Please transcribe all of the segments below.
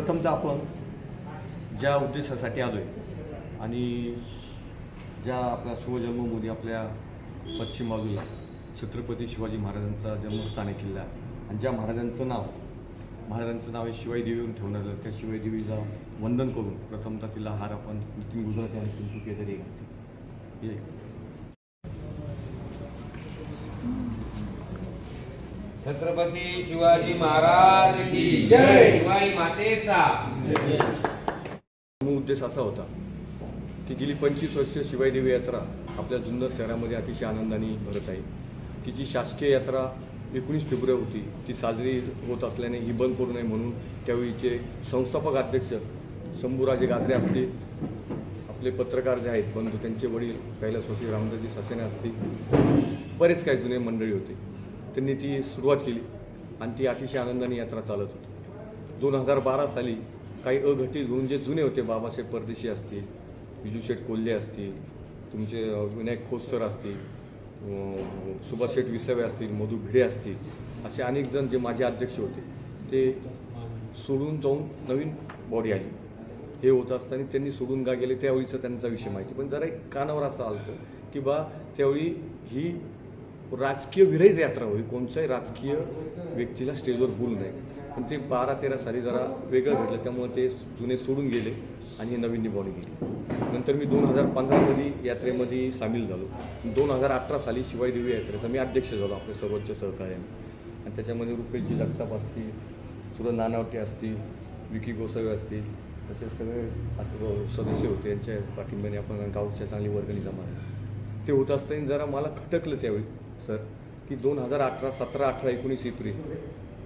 प्रथमतः आपण ज्या उद्देशासाठी आलो आहे आणि ज्या आपल्या शिवजन्मभूमी आपल्या पश्चिम बाजूला छत्रपती शिवाजी महाराजांचा जन्मस्थान आहे किल्ला आणि ज्या महाराजांचं नाव आहे शिवाई देवीवरून ठेवण्यात आलं, त्या शिवाई देवीला वंदन करून प्रथमतः तिला हार आपण नितीन गुजराती आणि पिंटू केदारी घालते. छत्रपती शिवाजी महाराज की जय. शिवाई मातेचा उद्देश असा होता की गेली 25 वर्ष शिवाई देवी यात्रा आपल्या जुन्नर शहरामध्ये अतिशय आनंदाने भरत आहे. की जी शासकीय यात्रा 19 फेब्रुवारी होती ती साजरी होत असल्याने ही बंद पडू नये म्हणून त्यावेळीचे संस्थापक अध्यक्ष शंभूराजे गाजरे असतील, आपले पत्रकार जे आहेत बंधू त्यांचे वडील कैलासवासी रामदासजी ससेने असतील, बरेच काही जुने मंडळी होते. त्यांनी ती सुरुवात केली आणि ती अतिशय आनंदाने यात्रा चालत होती. 2012 साली काही अघटित गुण जे जुने होते, बाबासाहेब परदेशी असतील, विजूशेठ कोल्हे असतील, तुमचे विनायक खोसर असतील, सुभाष शेठ विसावे असतील, मधू भिडे असतील, असे अनेक जण जे माझे अध्यक्ष होते ते सोडून जाऊन नवीन बॉडी आली. हे होत असताना त्यांनी सोडून का गेले त्यावेळीचा त्यांचा विषय माहिती, पण जरा एक कानावर असं आलं की बा त्यावेळी ही राजकीय विरहित यात्रा होई, कोणत्याही राजकीय व्यक्तीला स्टेजवर बोलू नये. पण ते 12-13 साली जरा वेगळं घडलं, त्यामुळे ते जुने सोडून गेले आणि हे नवीन बॉडी गेली. नंतर मी 2015मध्ये यात्रेमध्ये सामील झालो. 2018 साली शिवाई देवी यात्रेचा मी अध्यक्ष झालो आपल्या सर्वोच्च सहकार्याने आणि त्याच्यामध्ये रुपेशजी जगताप असतील, सुरज नानावटे असतील, विकी गोसावी असतील, तसेच सगळे असं सदस्य होते. यांच्या पाठिंब्याने आपण गावच्या चांगली वर्गणी जमा झाली. ते होत असताना जरा मला खटकलं त्यावेळी सर की 2018, 17, 18, 19 एप्रिल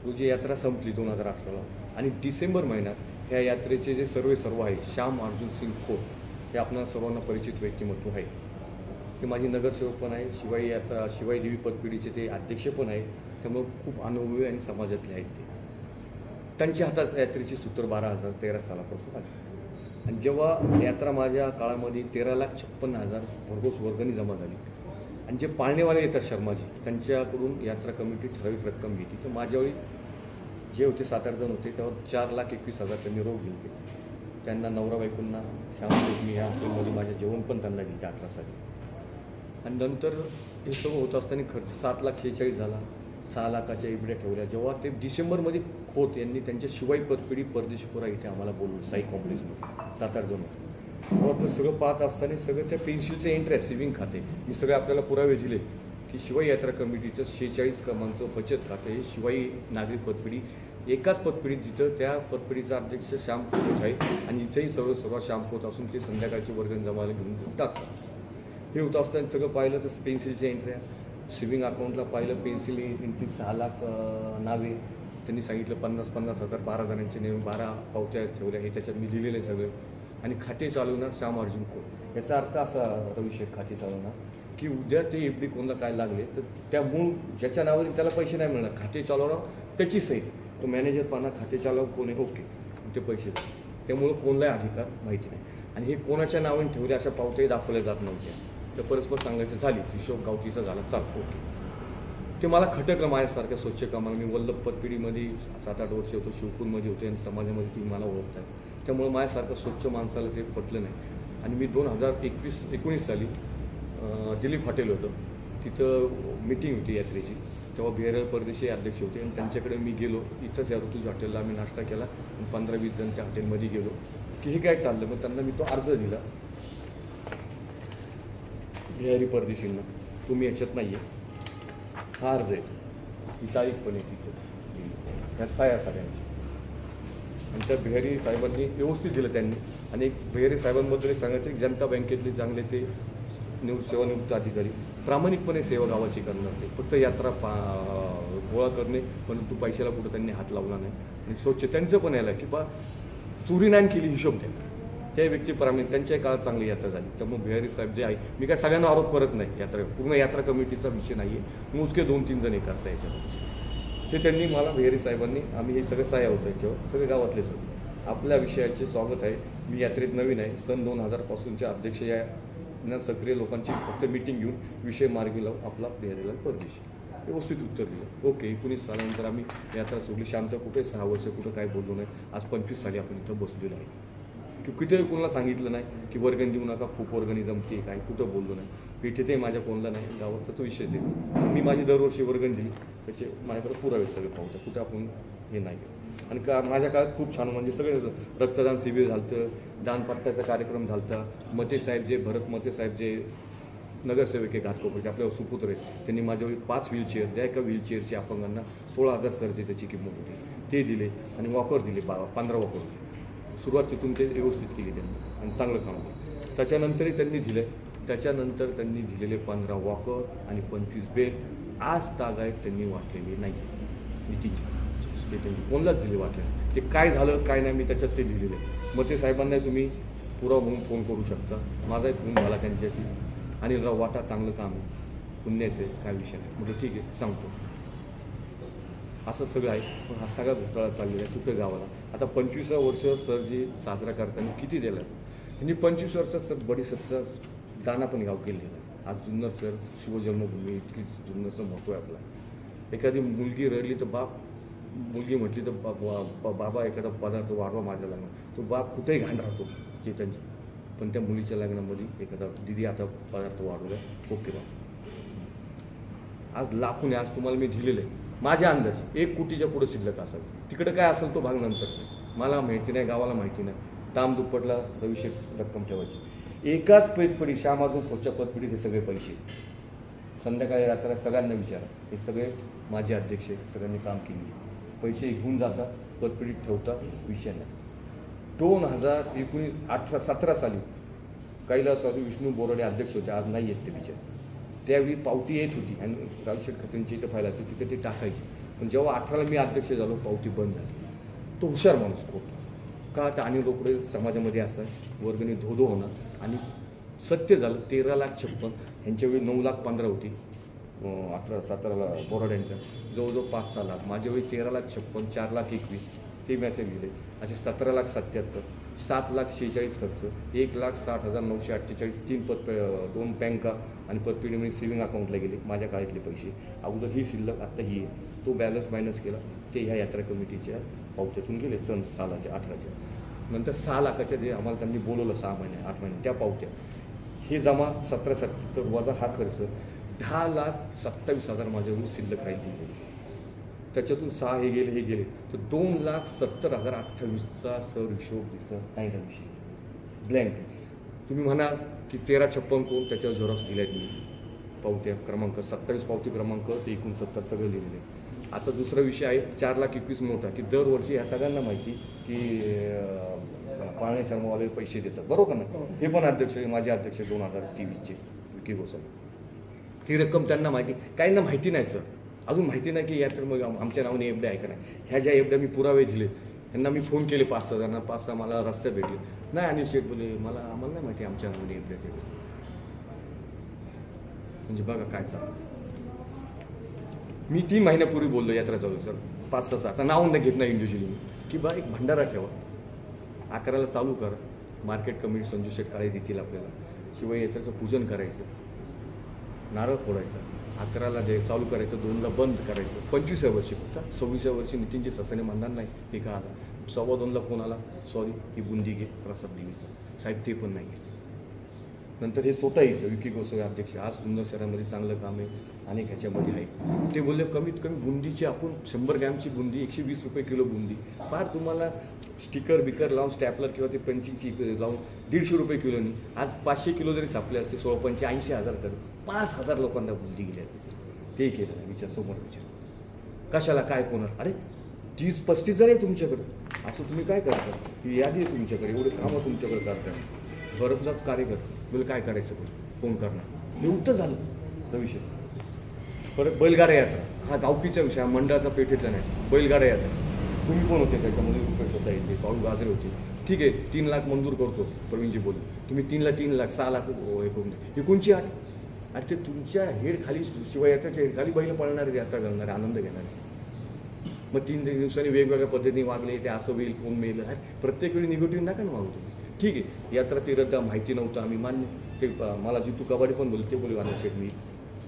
रोजी यात्रा संपली 2018ला आणि डिसेंबर महिन्यात ह्या यात्रेचे जे सर्व आहे श्याम अर्जुन सिंग खोत हे आपल्याला सर्वांना परिचित व्यक्तिमत्व आहे. ते माझी नगरसेवक पण आहे, शिवाई देवी पतपिढीचे ते अध्यक्ष पण आहे. त्यामुळे खूप अनुभवी आणि समाजातले आहेत ते. त्यांच्या हातात यात्रेची सूत्र 12,013 सालापासून आली आणि जेव्हा यात्रा माझ्या काळामध्ये 13,56,000 भरघोस वर्गणी जमा झाली आणि जे पाळणेवाले येतात शर्माजी त्यांच्याकडून यात्रा कमिटी ठराविक रक्कम घेते. तर माझ्यावेळी जे होते 7-8 जण होते तेव्हा 4,21,000 त्यांनी रोख दिले. त्यांना नवरा बायकोंना मी ह्या हॉटेलमध्ये माझ्या जेवण पण त्यांना दिले 18 साली. आणि नंतर हे सगळं होत असताना खर्च 7,46,000 झाला, 6 लाखाच्या इबड्या ठेवल्या. जेव्हा ते डिसेंबरमध्ये खोत यांनी त्यांच्या शिवाई पतपिढी परदेशीपुरा इथे आम्हाला बोलवलं साई कॉम्प्लेक्समध्ये 7-8 जण होते. तेव्हा तर सगळं पाहत असताना सगळं त्या पेन्सिलचे इंटरेस्ट सेव्हिंग खाते मी सगळे आपल्याला पुरावे दिले की शिवाई यात्रा कमिटीचं 46 क्रमांकचं बचत खाते हे शिवाई नागरिक पतपिढी एकाच पतपिढीत जिथं त्या पतपिढीचा अध्यक्ष श्याम खोत आहे आणि इथेही सर्व श्याम खोत असून ते संध्याकाळची वर्गणी जमायला घेऊन टाकतात. हे होत असताना सगळं पाहिलं तर पेन्सिलच्या एंट्र्या, सेव्हिंग अकाउंटला पाहिलं पेन्सिल एंट्री 6 लाख नावे त्यांनी सांगितलं, 50,000 12 जणांचे नेम 12 पावत्या ठेवल्या हे त्याच्यात मी लिहिलेलं आहे सगळं. आणि खाते चालवणार श्याम अर्जुन खोत. याचा अर्थ असा रविशेख खाते चालवणार की उद्या ते एफडी कोणाला काय लागले तर त्या मूळ ज्याच्या नावाने त्याला पैसे नाही मिळणार, खाते चालवणार त्याची सही, तो मॅनेजर पाहणार खाते चालव कोण आहे, ओके ते पैसे द्या. त्यामुळं कोणालाही अधिकार माहिती नाही आणि हे कोणाच्या नावाने ठेवले अशा पावत्याही दाखवल्या जात नव्हत्या. तर परस्पर सांगायचं झाली हिशोब गावकीचा झाला चाल ओके. ते मला खटकलं माझ्यासारख्या स्वच्छ कामाला. मी वल्लभ पतपिढीमध्ये 7-8 वर्ष होतो, शिवपूरमध्ये होते आणि समाजामध्ये तुम्ही मला ओळखताय. त्यामुळे माझ्यासारखं स्वच्छ माणसाला ते पटलं नाही आणि मी 2019 साली दिलीप हॉटेल होतं तिथं मीटिंग होती यात्रेची. तेव्हा बिहार परदेशी अध्यक्ष होते आणि त्यांच्याकडे मी गेलो. इथंच या ऋतुज हॉटेलला आम्ही नाश्ता केला आणि 15-20 जण त्या हॉटेलमध्ये गेलो की हे काय चाललं. मग त्यांना मी तो अर्ज दिला बिहारी परदेशींना, तुम्ही याच्यात नाही आहे, हा अर्ज आहे, ही तारीख पण आहे तिथं, ह्या साया सगळ्यांची. आणि त्या बिहारी साहेबांनी व्यवस्थित दिलं त्यांनी. आणि एक बिहारी साहेबांबद्दल सांगायचं की जनता बँकेतले चांगले ते सेवानिवृत्त अधिकारी प्रामाणिकपणे सेवा गावाची करणार. ते फक्त यात्रा गोळा करणे परंतु पैशाला कुठं त्यांनी हात लावला नाही. आणि स्वच्छ त्यांचं पण यायला की बा चोरी नाही केली हिशोब द्या, त्या व्यक्ती प्रामाणिक त्यांच्याही काळात चांगली यात्रा झाली. त्यामुळे बिहारी साहेब जे आहे, मी काय सगळ्यांना आरोप करत नाही, यात्रा पूर्ण यात्रा कमिटीचा विषय नाही आहे, मोजके 2-3 जण हे करता याच्यामध्ये. ते त्यांनी मला बिहारी साहेबांनी, आम्ही हे सगळे साया होतो याच्यावर, सगळे गावातलेच होते. आपल्या विषयाचे स्वागत आहे. मी यात्रेत नवीन आहे, सन 2000 पासूनच्या अध्यक्ष या सक्रिय लोकांची फक्त मीटिंग घेऊन विषय मार्गी लावून आपला बिहारीलाल परदेशी. व्यवस्थित उत्तर दिलं. ओके, 19 सालानंतर आम्ही यात्रा सोडली. शांत कुठे 6 वर्ष कुठं काय बोललो नाही. आज 25 साली आपण इथं बसलेलो आहे. की कुठेही कोणाला सांगितलं नाही की वर्गणी देऊ नका, खूप वर्गणी जमते काय, कुठं बोललो नाही. पेठेतही माझ्या कोणला नाही, गावाचा तो विषय आहे. मी माझी दरवर्षी वर्गणी दिली, त्याचे माझ्याकडे पुरावे सगळे पाहतात. कुठं आपण हे नाही. आणि माझ्या काळात खूप छान म्हणजे सगळे रक्तदान शिबिर झालं, दानपट्ट्याचा कार्यक्रम झाला. मतेसाहेब जे भरत मतेसाहेब जे नगरसेवक आहे घाटकोपरचे, आपल्यावर सुपुत्र आहेत, त्यांनी माझ्यावर 5 व्हीलचेअर, ज्या एका व्हीलचेअरची अपंगांना 16,000 सरची त्याची किंमत होती, ते दिले. आणि वॉकर दिले 15 वॉकर दिले. सुरुवात तिथून ते व्यवस्थित केली त्यांनी आणि चांगलं काम केलं. त्याच्यानंतरही त्यांनी दिलं. त्याच्यानंतर त्यांनी दिलेले 15 वॉकर आणि 25 बेल आज तागायत त्यांनी वाटलेली नाही. नितीनजी ते त्यांनी कोणालाच दिले वाटले. ते काय झालं काय नाही मी त्याच्यात ते दिलेले. मग ते साहेबांना तुम्ही पुरावा म्हणून फोन करू शकता. माझाही फोन झाला त्यांच्याशी. आणि वाटा चांगलं काम आहे, पुण्याचं आहे, काय विषय नाही. म्हणजे ठीक आहे सांगतो. असं सगळं आहे. पण हा सगळा घोटाळा चाललेला आहे कुठं गावाला. आता 25व्या वर्ष सर जी साजरा करताना किती दिलं त्यांनी 25 वर्षात सर बडीसरचा दाना पण गाव केलेला आहे. आज जुन्नर सर शिवजन्मभूमी इतकी जुन्नरचं महत्त्व आहे आपला. एखादी मुलगी रडली तर मुलगी म्हटली तर बाबा एखादा पदार्थ वाढवा माझ्या लग्नात, तो बाप कुठेही घाण राहतो चेतनची. पण त्या मुलीच्या लग्नामध्ये एखादा दिदी आता पदार्थ वाढवला, ओके बा. आज लाखोने आज तुम्हाला मी दिलेलं आहे. माझ्या अंदाजे 1 कोटीच्या पुढे शिल्लक असेल. तिकडे काय असेल तो भाग नंतरचा. मला माहिती नाही, गावाला माहिती नाही. ताम दुप्पटला भविष्यात रक्कम ठेवायची. एकाच पेटपडी श्यामाजून पुढच्या पतपिढीत हे सगळे पैसे संध्याकाळी रात्र सगळ्यांना विचारा. हे सगळे माझे अध्यक्ष सगळ्यांनी काम केले. पैसे घेऊन जातात, पतपिढीत ठेवतात, विषय नाही. 2017 साली कैलासवासी विष्णू बोराडे अध्यक्ष होते. आज नाही आहेत ते विचार. त्यावेळी पावती येत होती आणि राजशेठ खतेंची इथं फाईल असेल तिथे ते टाकायचे. पण जेव्हा 18ला मी अध्यक्ष झालो पावती बंद झाली. तो हुशार माणूस खूप का तर आणि लोकडे समाजामध्ये असतात वर्गणी धोधो होणार आणि सत्य झालं. 13,56,000 ह्यांच्यावेळी 9,15,000 होती. 17ला बोराड्यांच्या जवळजवळ 5-6 लाख. माझ्या वेळी 13,56,000, 4,21,000 ते मॅचे लिहिले. असे 17,77,000, 7,46,000 खर्च, 1,60,948, 2 बँका आणि पतपिढीमध्ये सेव्हिंग अकाउंटला गेले माझ्या काळातले पैसे. अगोदर ही शिल्लक आत्ता ही आहे. तो बॅलन्स मायनस केला ते ह्या यात्रा कमिटीच्या पावत्यातून गेले सालाच्या 18च्या. नंतर 6 लाखाच्या जे आम्हाला त्यांनी बोलवलं 6 महिने 8 महिने त्या पावत्या हे जमा 17,77 वजा हा खर्च 10,27,000 माझ्यावर शिल्लक राहिली. त्याच्यातून 6 हे गेले तर 2,70,028चा सर हिशोब दिसत नाही. का विषय ब्लँक. तुम्ही म्हणा की 13,56,000 कोण त्याच्यावर झेरॉक्स दिल्यात मी. पावत्या क्रमांक 27 पावती क्रमांक ते 69 सगळे लिहिलेले. आता दुसरा विषय आहे 4,21,000 मोठा की दरवर्षी ह्या सगळ्यांना माहिती की पाळणे शर्मावाले पैसे देतात, बरोबर ना. हे पण अध्यक्ष माझे अध्यक्ष 2023चे विकी गोसावी. ती रक्कम त्यांना माहिती, काहींना माहिती नाही सर. अजून माहिती नाही की यात्रा मग आमच्या नावाने एवढ्या आहे का नाही. ह्या ज्या एवढ्या मी पुरावे दिले यांना मी फोन केले 5-6 जणांना. 5-6 मला रस्त्यात भेटले नाही. अनिल शेठ बोले आम्हाला नाही माहिती आमच्या नावाने एवढ्या केले. म्हणजे बघा काय चालू. मी 3 महिन्यापूर्वी बोललो यात्रा चालू सर 5-6 आता नाव नाही घेत नाही इंडिव्हिज्युअली मी की बा एक भंडारा ठेवा. 11ला चालू करा. मार्केट कमिटी संजू शेठ काळे देतील आपल्याला. शिवाय यात्रेचं पूजन करायचं, नारळ फोडायचा. 11ला चालू करायचं, 2ला बंद करायचं. 25व्या वर्षी फक्त 26व्या वर्षी नितीनजी ससाने म्हणणार नाही हे का आला. 2:15ला फोन आला, सॉरी ही बुंदी घे प्रसाद देवीचा. साहेब ते पण नाही घेतलं. नंतर हे स्वतः येतं विकी गोसावी अध्यक्ष. आज जुन्नर शहरामध्ये चांगलं काम आहे आणि ह्याच्यामध्ये आहे. ते बोलले कमीत कमी बुंदीची आपण 100 ग्रॅमची बुंदी 120 रुपये किलो बुंदी. फार तुम्हाला स्टिकर बिकर लावून स्टॅपलर किंवा ते पंचिंगची लावून 150 रुपये किलोनी. आज 500 किलो जरी सापले असते 16-5 80,000 कर 5,000 लोकांना बुंदी गेली असते. ते केलं विचार समोर विचार. कशाला काय कोणार. अरे 30-35 जण आहे तुमच्याकडं, असं तुम्ही काय करता. ही यादी आहे तुमच्याकडे, एवढे कामं तुमच्याकडे करताय. बरंच जात कार्यकर्ते बोले काय करायचं कोण करणार. हे उत्तर झालं तो विषय. परत बैलगाडा यात्रा हा गावकीचा विषय, हा मंडळाचा पेठेतला नाही. बैलगाडा यात्रा तुम्ही कोण होते त्याच्यामध्ये रुपये स्वतः येते, पाऊल गाजरे होते. ठीक आहे 3 लाख मंजूर करतो प्रवीणजी बोलले. तुम्ही 3ला 3 लाख 6 लाख हे करून द्या. ही कोणची आठ. अरे ते तुमच्या हेड खाली शिवाय यात्रेच्या हेड खाली बैल पळणारे यात्रा घालणारे आनंद घेणारे. मग 3 दिवसांनी वेगवेगळ्या पद्धतीने वागले ते असं होईल कोण मेल. प्रत्येक वेळी निगेटिव्ह नका ना वागू तुम्ही. ठीक आहे यात्रा ती रद्द माहिती नव्हतं आम्ही मान्य. ते मला जितू कबाडी पण बोलते बोलू अनिल शेठ मी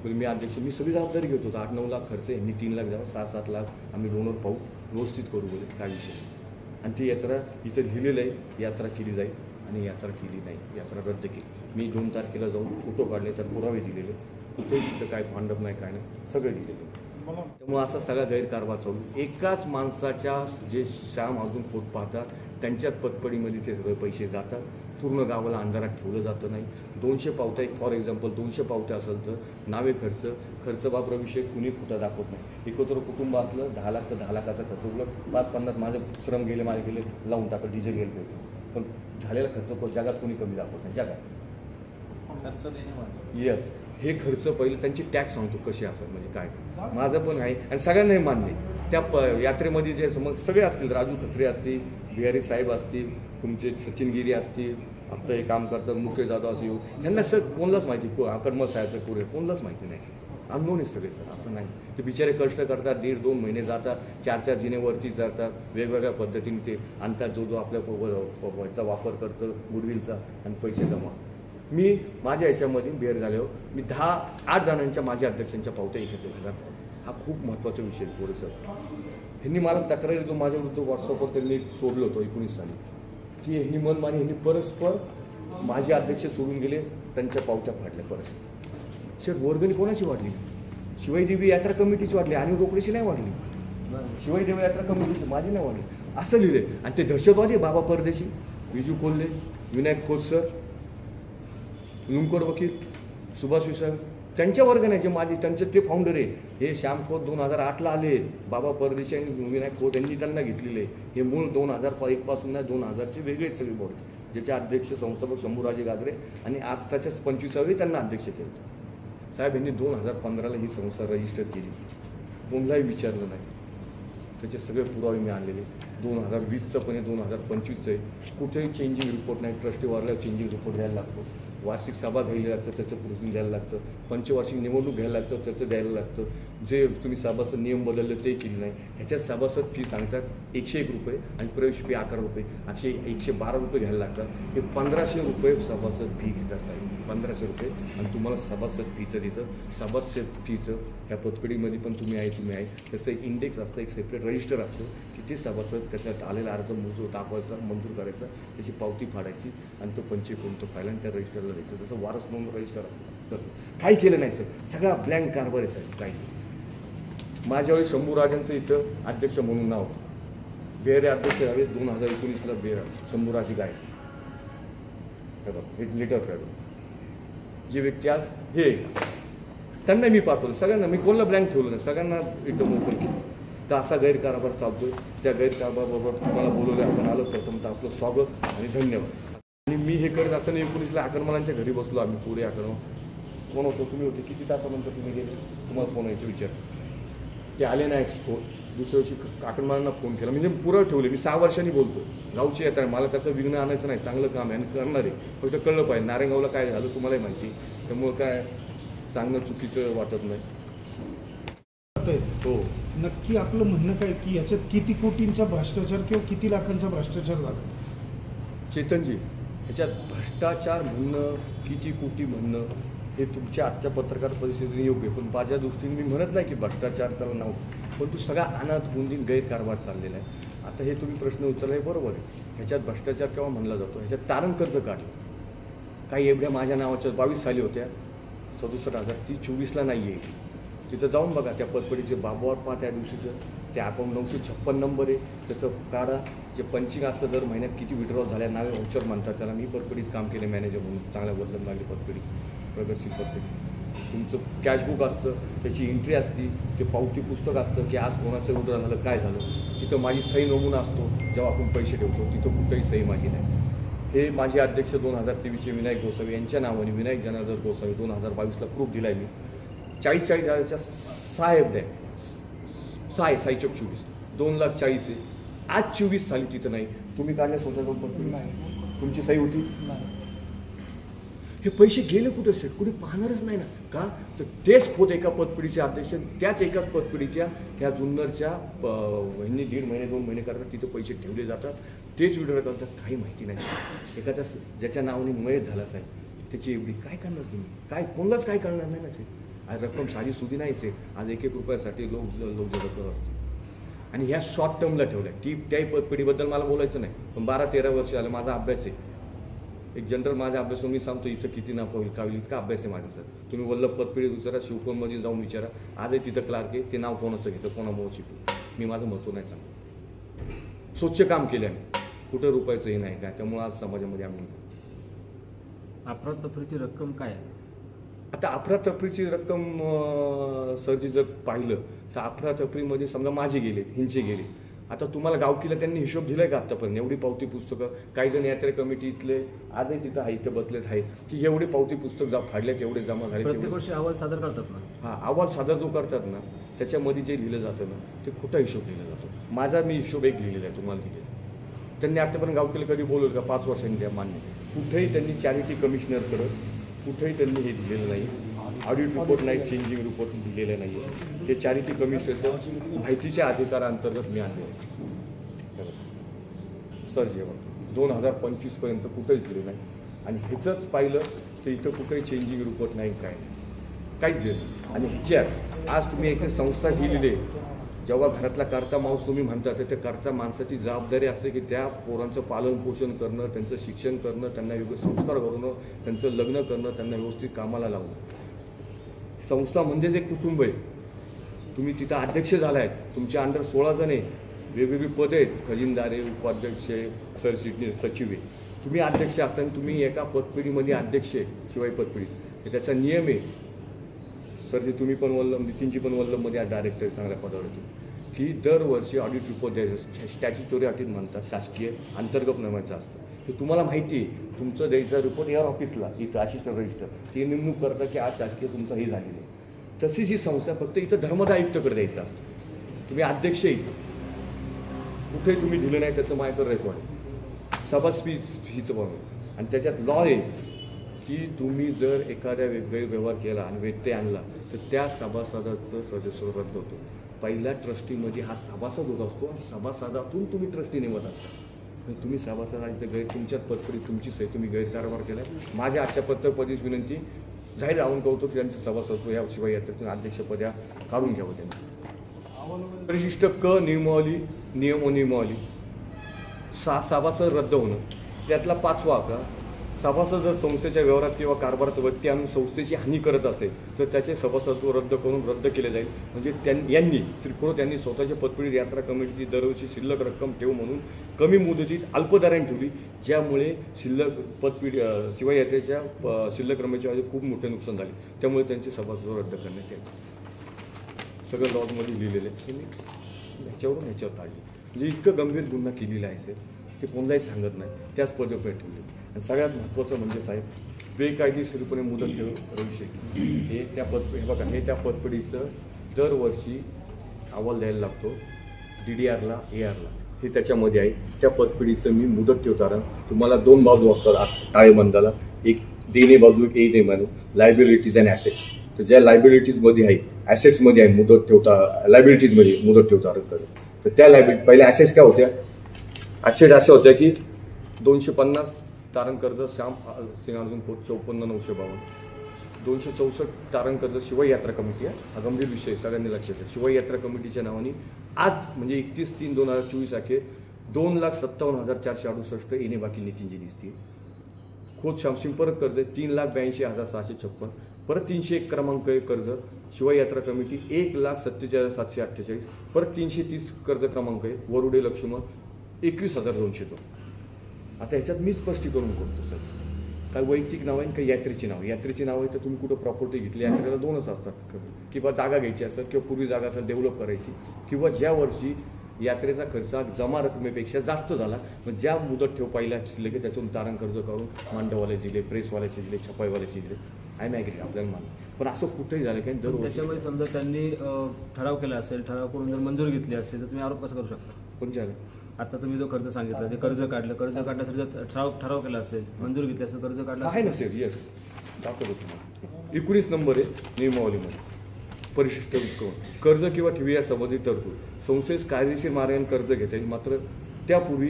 पण मी अध्यक्ष मी सगळी जबाबदारी घेतो. 8-9 लाख खर्च, यांनी 3 लाख द्यावा, 6-7 लाख आम्ही डोनर पाहू, व्यवस्थित करू बोले, काय विषय नाही. आणि ती यात्रा इथं लिहिलेलं आहे, यात्रा केली जाईल आणि यात्रा केली नाही, यात्रा रद्द केली. मी 2 तारखेला जाऊन फोटो काढले, तर पुरावे दिलेले, कुठेही तिथं काय भांडप नाही, काय नाही, सगळे दिलेले. त्यामुळे असा सगळा गैरकारभार चालू. एकाच माणसाच्या जे श्याम अजून पोट पाहतात त्यांच्याच पतपडीमध्ये ते सगळे पैसे जातात. पूर्ण गावाला अंधारात ठेवलं जातं नाही. 200 पावत्या, एक फॉर एक्झाम्पल 200 पावत्या असेल तर नावे खर्च बापराविषयी कुणी कुठं दाखवत नाही. एकत्र कुटुंब असलं 10 लाख तर 10 लाखाचा खर्च, उलट 5-50 माझे श्रम गेले, माझे गेले लावून टाकलं, डीजे गेले पाहिजे, पण झालेला खर्च जगात कोणी कमी दाखवत नाही. जगात खर्च देणे येस, हे खर्च पहिले त्यांची टॅक्स सांगतो कसे असतात, म्हणजे काय. माझं पण आहे आणि सगळ्यांनाही मान्य आहे. त्या यात्रेमध्ये जे मग सगळे असतील, राजू खत्रे असतील, बिहारी साहेब असतील, तुमचे सचिन गिरी असतील, आता हे काम करतात मुख्य जाधव असं येऊ, यांना सर कोणालाच माहिती, कर्मल साहेबचं कुठे कोणालाच माहिती नाही सर. अननोन आहे सगळे सर, असं नाही. ते बिचारे कष्ट करतात, 1.5-2 महिने जातात, 4-4 जिनेवरती जातात, वेगवेगळ्या पद्धतीने ते आणतात, जो आपल्या ह्याचा वापर करतं गुडविलचा, आणि पैसे जमा. मी माझ्या याच्यामध्ये बेअर झाल्यावर मी 10-8 जणांच्या माझ्या अध्यक्षांच्या पावत्या इथे देणार. हा खूप महत्त्वाचा विषय थोडंसं. ह्यांनी मला तक्रारी जो माझ्या विरुद्ध व्हॉट्सअपवर त्यांनी सोडलं होतं 19 साली, की ह्यांनी मनमानी, ह्यांनी परस्पर माझे अध्यक्ष सोडून गेले, त्यांच्या पावत्या फाडल्या परस्पर. शेट वर्गणी कोणाची वाढली? शिवाईदेवी यात्रा कमिटीची वाढली, आणि रोकडेची नाही वाढली. शिवाईदेवी यात्रा कमिटीची माझी नाही वाढली, असं लिहिले. आणि ते दहशतवादी बाबा परदेशी, विजू कोल्हे, विनायक खोतसर, लुंकोड वकील, सुभाष विसाळ, त्यांच्या वर्गाने माझी, त्यांचे ते फाउंडर आहे. हे श्याम खोत 2008ला आले, बाबा परदेशी आणि विनायक खोत यांनी त्यांना घेतलेले. हे मूळ 2001 पासून नाही, 2000चे वेगळे सगळे बोर्ड, ज्याचे अध्यक्ष संस्थापक शंभूराजे गाजरे, आणि आत्ताच्या 25वे त्यांना अध्यक्ष केले. साहेब यांनी 2015ला ही संस्था रजिस्टर केली, कोणालाही विचारलं नाही. त्याचे सगळे पुरावे मी आणलेले. 2020चं पण आहे, 2025चं आहे. कुठेही चेंजिंग रिपोर्ट नाही. ट्रस्टीवारला चेंजिंग रिपोर्ट घ्यायला लागतो, वार्षिक सभा घ्यायला लागतं, त्याचं प्रोसिंग द्यायला लागतं, पंचवार्षिक निवडणूक घ्यायला लागतं, त्याचं द्यायला लागतं. जे तुम्ही सभासद नियम बदलले ते केले नाही. ह्याच्यात सभासद फी सांगतात 101 रुपये आणि प्रवेश फी 11 रुपये, असे 112 रुपये घ्यायला लागतात. हे 1500 रुपये सभासद फी घेतात साहेब, 1500 रुपये. आणि तुम्हाला सभासद फीचं देतं. सभासद फीचं ह्या पतकडीमध्ये पण तुम्ही आहे, त्याचं एक इंडेक्स असतं, एक सेपरेट रजिस्टर असतं, की ते सभासद त्याच्यात आलेला अर्ज दाखवायचा, मंजूर करायचा, त्याची पावती फाडायची, आणि तो कोणतं फाईल आणि त्या रजिस्टरला द्यायचं. जसं वारस नोंद रजिस्टर असतं तसं काही केलं नाही सर. सगळा ब्लँक कारभार आहे साहेब. काही माझ्यावेळी शंभूराजांचं इथं अध्यक्ष म्हणून नाव होतं. बेहरे अध्यक्ष झाले 2019ला. शंभूराजी गाय, हे लेटर काढून जे व्यक्ती आज हे त्यांना मी पाठवलं, सगळ्यांना मी कोणाला ब्लँक ठेवलं नाही, सगळ्यांना एकदम ओपन केलं. तर असा गैरकारभार चालतोय. त्या गैरकारभाराबरोबर तुम्हाला बोलवलं, आपण आलो, प्रथम तर आपलं स्वागत आणि धन्यवाद. आणि मी हे करत असताना 19ला आकरमानांच्या घरी बसलो आम्ही, पुढे आकरमान. कोण होतो? तुम्ही होते. किती तासानंतर तुम्ही गेले? तुम्हाला फोन यायचे विचार, ते आले नाही. दुसऱ्या दिवशी आकरमानांना फोन केला, म्हणजे पुरं ठेवले. मी 6 वर्षांनी बोलतो, गावची येत आहे, मला त्याचं विघ्न आणायचं नाही, चांगलं काम आहे आणि करणार आहे. फक्त कळलं पाहिजे नारायणगावला काय झालं तुम्हालाही माहिती, त्यामुळं काय सांगणं चुकीचं वाटत नाही. हो, नक्की आपलं म्हणणं काय, की याच्यात किती कोटींचा भ्रष्टाचार किंवा किती लाखांचा भ्रष्टाचार झाला? चेतनजी, ह्याच्यात भ्रष्टाचार म्हणणं, किती कोटी म्हणणं, हे तुमच्या आजच्या पत्रकार परिषदेने योग्य, पण माझ्या दृष्टीने मी म्हणत नाही की भ्रष्टाचार त्याला नाव, पण तो सगळा अनाथ गुंदीन गैरकारभार चाललेला आहे. आता हे तुम्ही प्रश्न उचलला हे बरोबर आहे. ह्याच्यात भ्रष्टाचार केव्हा म्हणला जातो? ह्याच्यात तारण कर्ज काढलं. काही एवढ्या माझ्या नावाच्या 22 साली होत्या, 67,000, ती 24ला नाही आहे. तिथं जाऊन बघा, त्या पतपडीचे बाबूवर पहा, त्या दिवशीचं ते अकाउंट 956 नंबर आहे, त्याचं काढा. जे पंचिंग असतं दर महिन्यात किती विड्रॉल झाल्या, नावे व्हाउचर म्हणतात त्याला. मी पतपडीत काम केले मॅनेजर म्हणून, चांगल्या वरलं लागली पतपडी, प्रगतशील पद्धती. तुमचं कॅशबुक असतं, त्याची एंट्री असती, ते पावती पुस्तक असतं की आज कोणाचं विड्रॉल झालं, काय झालं. तिथं माझी सही नमुना असतो, जेव्हा आपण पैसे ठेवतो तिथं कुठंही सही माझी नाही. हे माझे अध्यक्ष 2023चे विनायक गोसावी यांच्या नावाने, विनायक जनार्दन गोसावी, 2022ला प्रूफ दिला आहे मी. 40,000च्या साहेब द्या, साईचक 24, 2,40,000 आहे. आज 24 साली तिथं नाही. तुम्ही काढल्या स्वतः जाऊन पतपडी नाही, तुमची सही होती. हे पैसे गेले कुठं सेट? कुणी पाहणारच नाही ना. का तर तेच खोत एका पतपिढीचे अध्यक्ष, त्याच एकाच पतपिढीच्या त्या जुन्नरच्या ह्यांनी 1.5 महिने 2 महिने करतात, तिथं पैसे ठेवले जातात, तेच विड्रॉल करतात. काही माहिती नाही. एखाद्या ज्याच्या नावाने मयत झाला साहेब, त्याची एवढी काय करणार तुम्ही? काय कोणालाच काय करणार नाही ना साहेब. आज रक्कम साधी सुधी नाहीच आहे. आज 1-1 रुपयासाठी लोक झडपत असतात आणि ह्या शॉर्ट टर्मला ठेवल्या. त्याही पिढीबद्दल मला बोलायचं नाही, पण 12-13 वर्ष आलं माझा अभ्यास आहे. एक जनरल माझ्या अभ्यासून मी सांगतो इथं किती नफा होईल का होईल इतका अभ्यास आहे माझा. सर तुम्ही वल्लभ पतपिढी विचारा, शिवकोणमध्ये जाऊन विचारा. आजही तिथं क्लार्क आहे, ते नाव कोणाचं घेतं, कोणामुळे शिकतो. मी माझं महत्त्व नाही सांगतो. स्वच्छ काम केल्याने कुठं रुपयाचं हे नाही काय. त्यामुळे आज समाजामध्ये आम्ही अफरातफरीची रक्कम काय आहे? आता अफरातफरीची रक्कम सरजी जर पाहिलं तर अफरातफरीमध्ये समजा माझे गेले, हिंचे गेले. आता तुम्हाला गावकीला त्यांनी हिशोब दिलाय का आत्तापर्यंत? एवढी पावती पुस्तकं काही जण यात्रा कमिटीतले आजही तिथं आहे, इथं बसलेत आहे की एवढी पावती पुस्तक फाडल्यात, एवढे जमा झाले. प्रत्येक वर्षी अहवाल सादर करतात ना. हां, अहवाल सादर जो करतात ना त्याच्यामध्ये जे लिहिलं जातं ना ते खोटा हिशोब लिहिला जातो. माझा मी हिशोब एक लिहिलेला आहे तुम्हाला दिलेला. त्यांनी आतापर्यंत गावकीला कधी बोलवलं का? 5 वर्षांनी द्या, मान्य. कुठेही त्यांनी चॅरिटी कमिशनरकडं कुठेही त्यांनी हे दिलेलं नाही. ऑडिट रिपोर्ट नाही, चेंजिंग रिपोर्ट दिलेलं नाही आहे. हे चॅरिटी कमिशनरचं माहितीच्या अधिकारांतर्गत मी आणले सर. जेवण 2025पर्यंत कुठेच दिलं नाही. आणि ह्याचंच पाहिलं तर इथं कुठेही चेंजिंग रिपोर्ट नाही, काय नाही, काहीच दिलं नाही. आणि ह्याच्यात आज तुम्ही एक संस्था दिलेली आहे. जेव्हा घरातला करता माणूस तुम्ही म्हणता तर त्या करता माणसाची जबाबदारी असते की त्या पोरांचं पालन पोषण करणं, त्यांचं शिक्षण करणं, त्यांना योग्य संस्कार करणं, त्यांचं लग्न करणं, त्यांना व्यवस्थित कामाला लावणं. संस्था म्हणजेच एक कुटुंब आहे. तुम्ही तिथं अध्यक्ष झाला आहेत, तुमच्या अंडर 16 जण आहे, वेगवेगळी पदं आहेत, खजिनदार आहे, उपाध्यक्ष आहे, सरचिटणीस, सचिव आहे. तुम्ही अध्यक्ष असताना तुम्ही एका पतपिढीमध्ये अध्यक्ष आहे, शिवाय पतपिढी. त्याचा नियम आहे सरजी. तुम्ही पण वल्लभ, नितीनजी पण वल्लभमध्ये डायरेक्टर चांगल्या पदावर होते की दरवर्षी ऑडिट रिपोर्ट द्यायचं. स्टॅच्युटरी ऑडिट म्हणतात, शासकीय अंतर्गत नियमाचं असतं. हे तुम्हाला माहिती आहे. तुमचं द्यायचा रिपोर्ट एअर ऑफिसला, इथं असिस्टंट रजिस्टर ते नेमणूक करतं की आज शासकीय तुमचं हे झालेलं आहे. तशीच ही संस्था फक्त इथं धर्मदा आयुक्तकडे द्यायचं असतं. तुम्ही अध्यक्ष आहे, कुठेही तुम्ही दिलं नाही त्याचं माझ्याकडे रेकॉर्ड आहे. सभा फीचं बनवलं आणि त्याच्यात लॉ आहे की तुम्ही जर एखाद्या गैरव्यवहार केला आणि व्यत्यय आणला तर त्या सभासदाचं सदस्य रद्द होतो. पहिल्या ट्रस्टीमध्ये हा सभासद होत असतो आणि सभासदातून तुम्ही ट्रस्टी निवडत असता. तुम्ही सभासदांच्या तुमच्यात पदपडी तुमची सही, तुम्ही गैरकारभार केला. माझ्या आजच्या पत्रपदीच विनंती जाहीर राहून कळतो की त्यांचं सभासत्व या शिवाय यात्रेतून अध्यक्षपद्या काढून घ्यावं. त्यांनी परिशिष्ट क नियमावली सभासद रद्द होणं. त्यातला 5वा का सभासद जर संस्थेच्या व्यवहारात किंवा कारभारात व्यत्यय आणून संस्थेची हानी करत असेल तर त्याचे सभासदत्व रद्द केले जाईल. म्हणजे यांनी श्रीकृत यांनी स्वतःच्या पतपिढी यात्रा कमिटीची दरवर्षी शिल्लक रक्कम ठेव म्हणून कमी मुदतीत अल्पदराने ठेवली, ज्यामुळे शिल्लक पतपिढी शिवाय यात्रेच्या शिल्लक रकमेच्या खूप मोठे नुकसान झाले. त्यामुळे त्यांचे सभासदत्व रद्द करण्यात येईल. सगळं लॉजमध्ये लिहिलेलं आहे. ह्याच्यावर काढली. म्हणजे इतकं गंभीर गुन्हा केलेला आहे सर, ते कोणताही सांगत नाही. त्याच पदपे ठेवले. सगळ्यात महत्त्वाचं म्हणजे साहेब बेकायदेशीरपणे मुदत ठेव रविशेख हे त्या बघा हे त्या पतपिढीचं दरवर्षी अहवाल द्यायला लागतो DDRला ARला. हे त्याच्यामध्ये आहे. त्या पतपिढीचं मी मुदत ठेवताना तुम्हाला 2 बाजू असतात ताळेबंदाला, एक देणे बाजू, एक देणे बाजू, लायबिलिटीज अँड ॲसेट्स. तर ज्या लायबिलिटीजमध्ये आहे, ॲसेट्समध्ये आहे मुदत ठेवता, लायबिलिटीजमध्ये मुदत ठेवता तर त्या लायबिलिटी पहिल्या ॲसेट्स काय होत्या? ॲसेट अशा होत्या की 250 तारण कर्ज श्याम सिंहार्जुन खोत 54,952, 264 तारण कर्ज शिवाय यात्रा कमिटी आहे. हा गंभीर विषय सगळ्यांनी लक्षात घ्या. शिवाय यात्रा कमिटीच्या नावाने आज म्हणजे 31/3/2024 अखेर 2,57,468 येणे बाकी नितीनजी दिसते. खोत श्यामसिंग परत कर्ज 3,82,656. परत 301 क्रमांक कर्ज शिवाय यात्रा कमिटी 1,47,748. परत 330 कर्ज क्रमांक आहे वरुडे लक्ष्मण 21,202. आता ह्याच्यात मी स्पष्टीकरण करतो सर. काय वैयक्तिक नाव आहे, काही यात्रेची नाव. यात्रेची नाव आहे तर तुम्ही कुठं प्रॉपर्टी घेतली, यात्रेला 2च असतात. किंवा जागा घ्यायची असेल किंवा पूर्वी जागा असेल डेव्हलप करायची, किंवा ज्या वर्षी यात्रेचा खर्च जमा रकमेपेक्षा जास्त झाला मग ज्या मुदत ठेव पाहिल्या शिल्लक की त्यातून तारण कर्ज काढून मांडववाले दिले, प्रेसवाल्याचे दिले, छपाईवाल्याचे दिले. आय मॅग्री आपल्याला मान. पण असं कुठेही झालं काही दरवर्षी. त्याच्यामुळे समजा त्यांनी ठराव केला असेल, ठराव करून जर मंजूर घेतली असेल तर तुम्ही आरोप कसा करू शकता? पण झालं आता तुम्ही जो खर्च सांगितला ते कर्ज काढण्यासाठी जर ठराव केला असेल, मंजूर घेतली असेल, कर्ज काढलं आहे ना सर. येस, दाखवतो तुम्हाला. 19 नंबर आहे नियमावलीमध्ये. परिशिष्ट कर्ज किंवा ठेवी या संबंधित तरतूद संस्थेस कायदेशीर मार्गाने कर्ज घेता येईल, मात्र त्यापूर्वी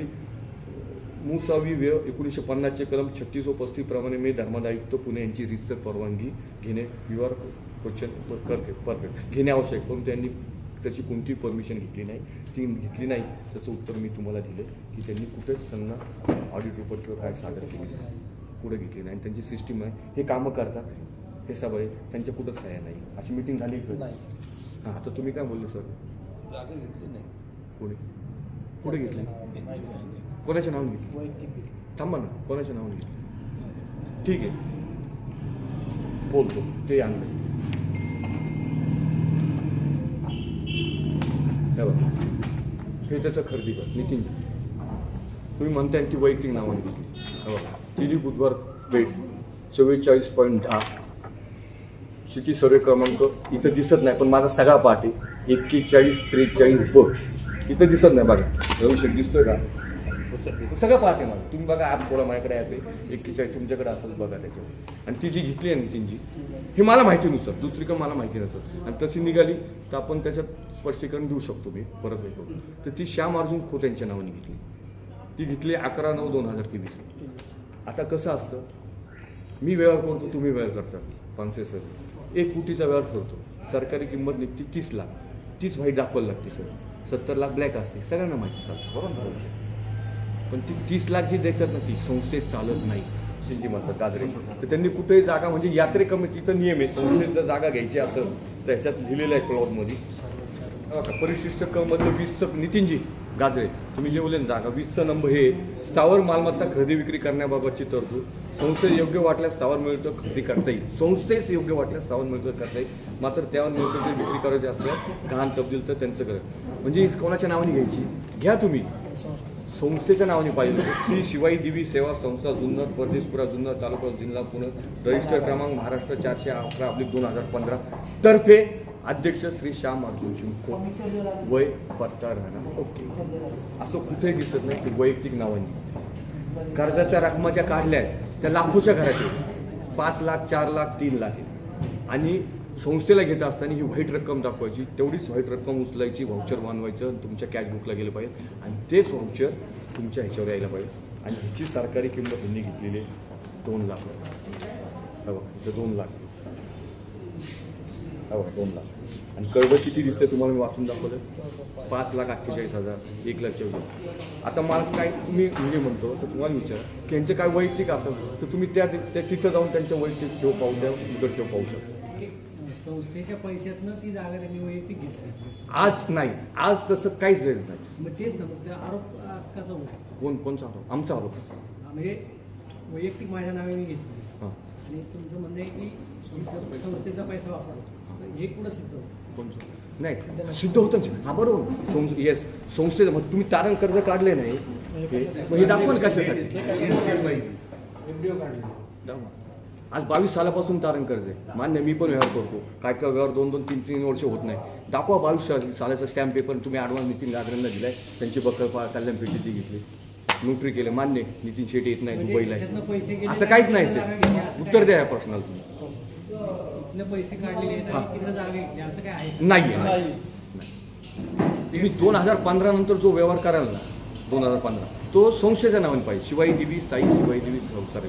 मुसावी व्य 1950 कलम 36 व 35 प्रमाणे मी धर्मादायुक्त पुणे यांची रीतसर परवानगी घेणे युआर क्वेश्चन परफेक्ट घेणे आवश्यक, पण त्यांनी त्याची कोणतीही परमिशन घेतली नाही. ती घेतली नाही त्याचं उत्तर मी तुम्हाला दिलं की त्यांनी कुठेच त्यांना ऑडिट रिपोर्ट किंवा काय सादर केली नाही, कुठे घेतली नाही. त्यांची सिस्टीम आहे, हे कामं करतात, हे सब आहे, त्यांच्या कुठं सह्या नाही. अशी मीटिंग झाली हां. आता तुम्ही काय बोलले सर? जागा घेतली नाही. कोणी कुठे घेतली? कोणाच्या नावाने घेतली? थांबा ना, कोणाच्या नावाने घेतली? ठीक आहे, बोलतो ते आणलं. हे त्याचं खरेदी कर नितीन. तुम्ही म्हणताय की वैयक्तिक नावाने घेतली. तिली बुधवार पेठ 44.10 सिटी सर्वे क्रमांक इथं दिसत नाही, पण माझा सगळा पाठ आहे 4143 ब. इथं दिसत नाही बघा, रविशेख दिसतोय का? सगळं पाठ आहे मला. तुम्ही बघा ॲप थोडा माझ्याकडे ॲप आहे 41 तुमच्याकडे असेल बघा त्याच्यावर. आणि ती जी घेतली आहे नितीनजी हे मला माहितीनुसार, दुसरीकडे मला माहिती नसतं. आणि तशी निघाली तर आपण त्याच्यात स्पष्टीकरण देऊ शकतो मी परत हे करून. तर ती श्याम अर्जुन खोत यांच्या नावाने घेतली. ती घेतली 11/9/2023. आता कसं असतं, मी व्यवहार करतो, तुम्ही व्यवहार करता, पानसे सर 1 कोटीचा व्यवहार करतो, सरकारी किंमत निघते 30 लाख. 30 व्हाईट दाखवायला लागते सर, 70 लाख ब्लॅक असते, सगळ्यांना माहिती सर, बरोबर. पण ती 30 लाख जी देतात ना ती संस्थेत चालत नाही, जी म्हणतात गाजरे. तर त्यांनी कुठेही जागा म्हणजे यात्रे कमिटीचा नियम आहे, संस्थेत जर जागा घ्यायची असेल तर ह्याच्यात लिहिलेलं आहे क्लॉजमध्ये. परिशिष्ट क मधलं 20चं नितीनजी गाजरे तुम्ही जे बोलले जागा 20चा नंबर हे स्थावर मालमत्ता खरेदी विक्री करण्याबाबतची तरतूद. संस्थेस योग्य वाटल्यास स्थावर मिळतं खरेदी करता येईल, संस्थेस योग्य वाटल्यास स्थावर मिळतं करता येईल. मात्र त्यावर मिळतं ते विक्री करायची असल्यास गहाण तब्दील तर त्यांचं करायचं. म्हणजे कोणाच्या नावाने घ्यायची घ्या तुम्ही, संस्थेच्या नावाने पाहिजे. श्री शिवाई देवी सेवा संस्था जुन्नर, परदेशपुरा जुन्नर, तालुका जिल्हा पुणे, रजिस्टर क्रमांक महाराष्ट्र 411/2015 तर्फे अध्यक्ष श्री श्याम अर्जुन शिंखो, वय पत्ता राहणार ओके. असं कुठेही दिसत नाही की वैयक्तिक नावाने. कर्जाच्या रकमाच्या काढल्या त्या लाखोच्या घरात आहेत, 5 लाख 4 लाख 3 लाख आहेत. आणि संस्थेला घेत असताना ही व्हाईट रक्कम दाखवायची, तेवढीच व्हाईट रक्कम उचलायची, व्हाउचर बनवायचं, तुमच्या कॅशबुकला गेलं पाहिजे आणि तेच व्हाउचर तुमच्या ह्याच्यावर यायला पाहिजे. आणि ह्याची सरकारी किंमत त्यांनी घेतलेली 2 लाख. बघा 2 लाख, 2 लाख. आणि कर्ज किती दिसते तुम्हाला मी वाचून दाखवलं, 5,48,000, 1,24,000. आता मला काय तुम्ही म्हणजे म्हणतो तर तुम्हाला विचार की यांचं काय वैयक्तिक असेल तर तुम्ही त्या तिथं जाऊन त्यांच्या वैयक्तिक ठेव पाहू द्या, मुदत ठेव पाहू शकता. संस्थेच्या पैशातनं ती जागा त्यांनी वैयक्तिक घेतली. आज नाही, आज तसं काहीच झालं नाही. मग तेच ना, मग आरोप कसा होऊ शकतो? कोणचा आरोप? आमचा आरोप. म्हणजे वैयक्तिक माझ्या नावे मी घेतली हां. आणि तुमचं म्हणणं आहे की संस्थेचा पैसा वापरला, हे कुठं सिद्ध होतं? कोणचं नाही सिद्ध होतं. हा बरोबर. येस, संस्थेचं मग तुम्ही तारण कर्ज काढले नाही हे दाखवा कशासाठी. आज 22 सालापासून तारण कर्ज आहे, मान्य मी पण व्यवहार करतो. काय काय व्यवहार 2-2, 3-3 वर्ष होत नाही. दाखवा 22 सालाचा स्टॅम्प पेपर तुम्ही ॲडव्हान्स नितीन गाजरेंना दिलाय, त्यांची बक्कल कल्याण पेटीची घेतली, नोटरी केलं, मान्य. नितीन शेट्टी येत नाही, दुबईला आहे, असं काहीच नाही सर. उत्तर द्या या प्रश्नाला तुम्ही. पैसे काढलेले जागा घेतली असं काय आहे? नाही. तुम्ही 2015 नंतर जो व्यवहार कराल ना 2015 तो संस्थेच्या नावाने पाहिजे, शिवाई देवी साई शिवाई देवी संसार.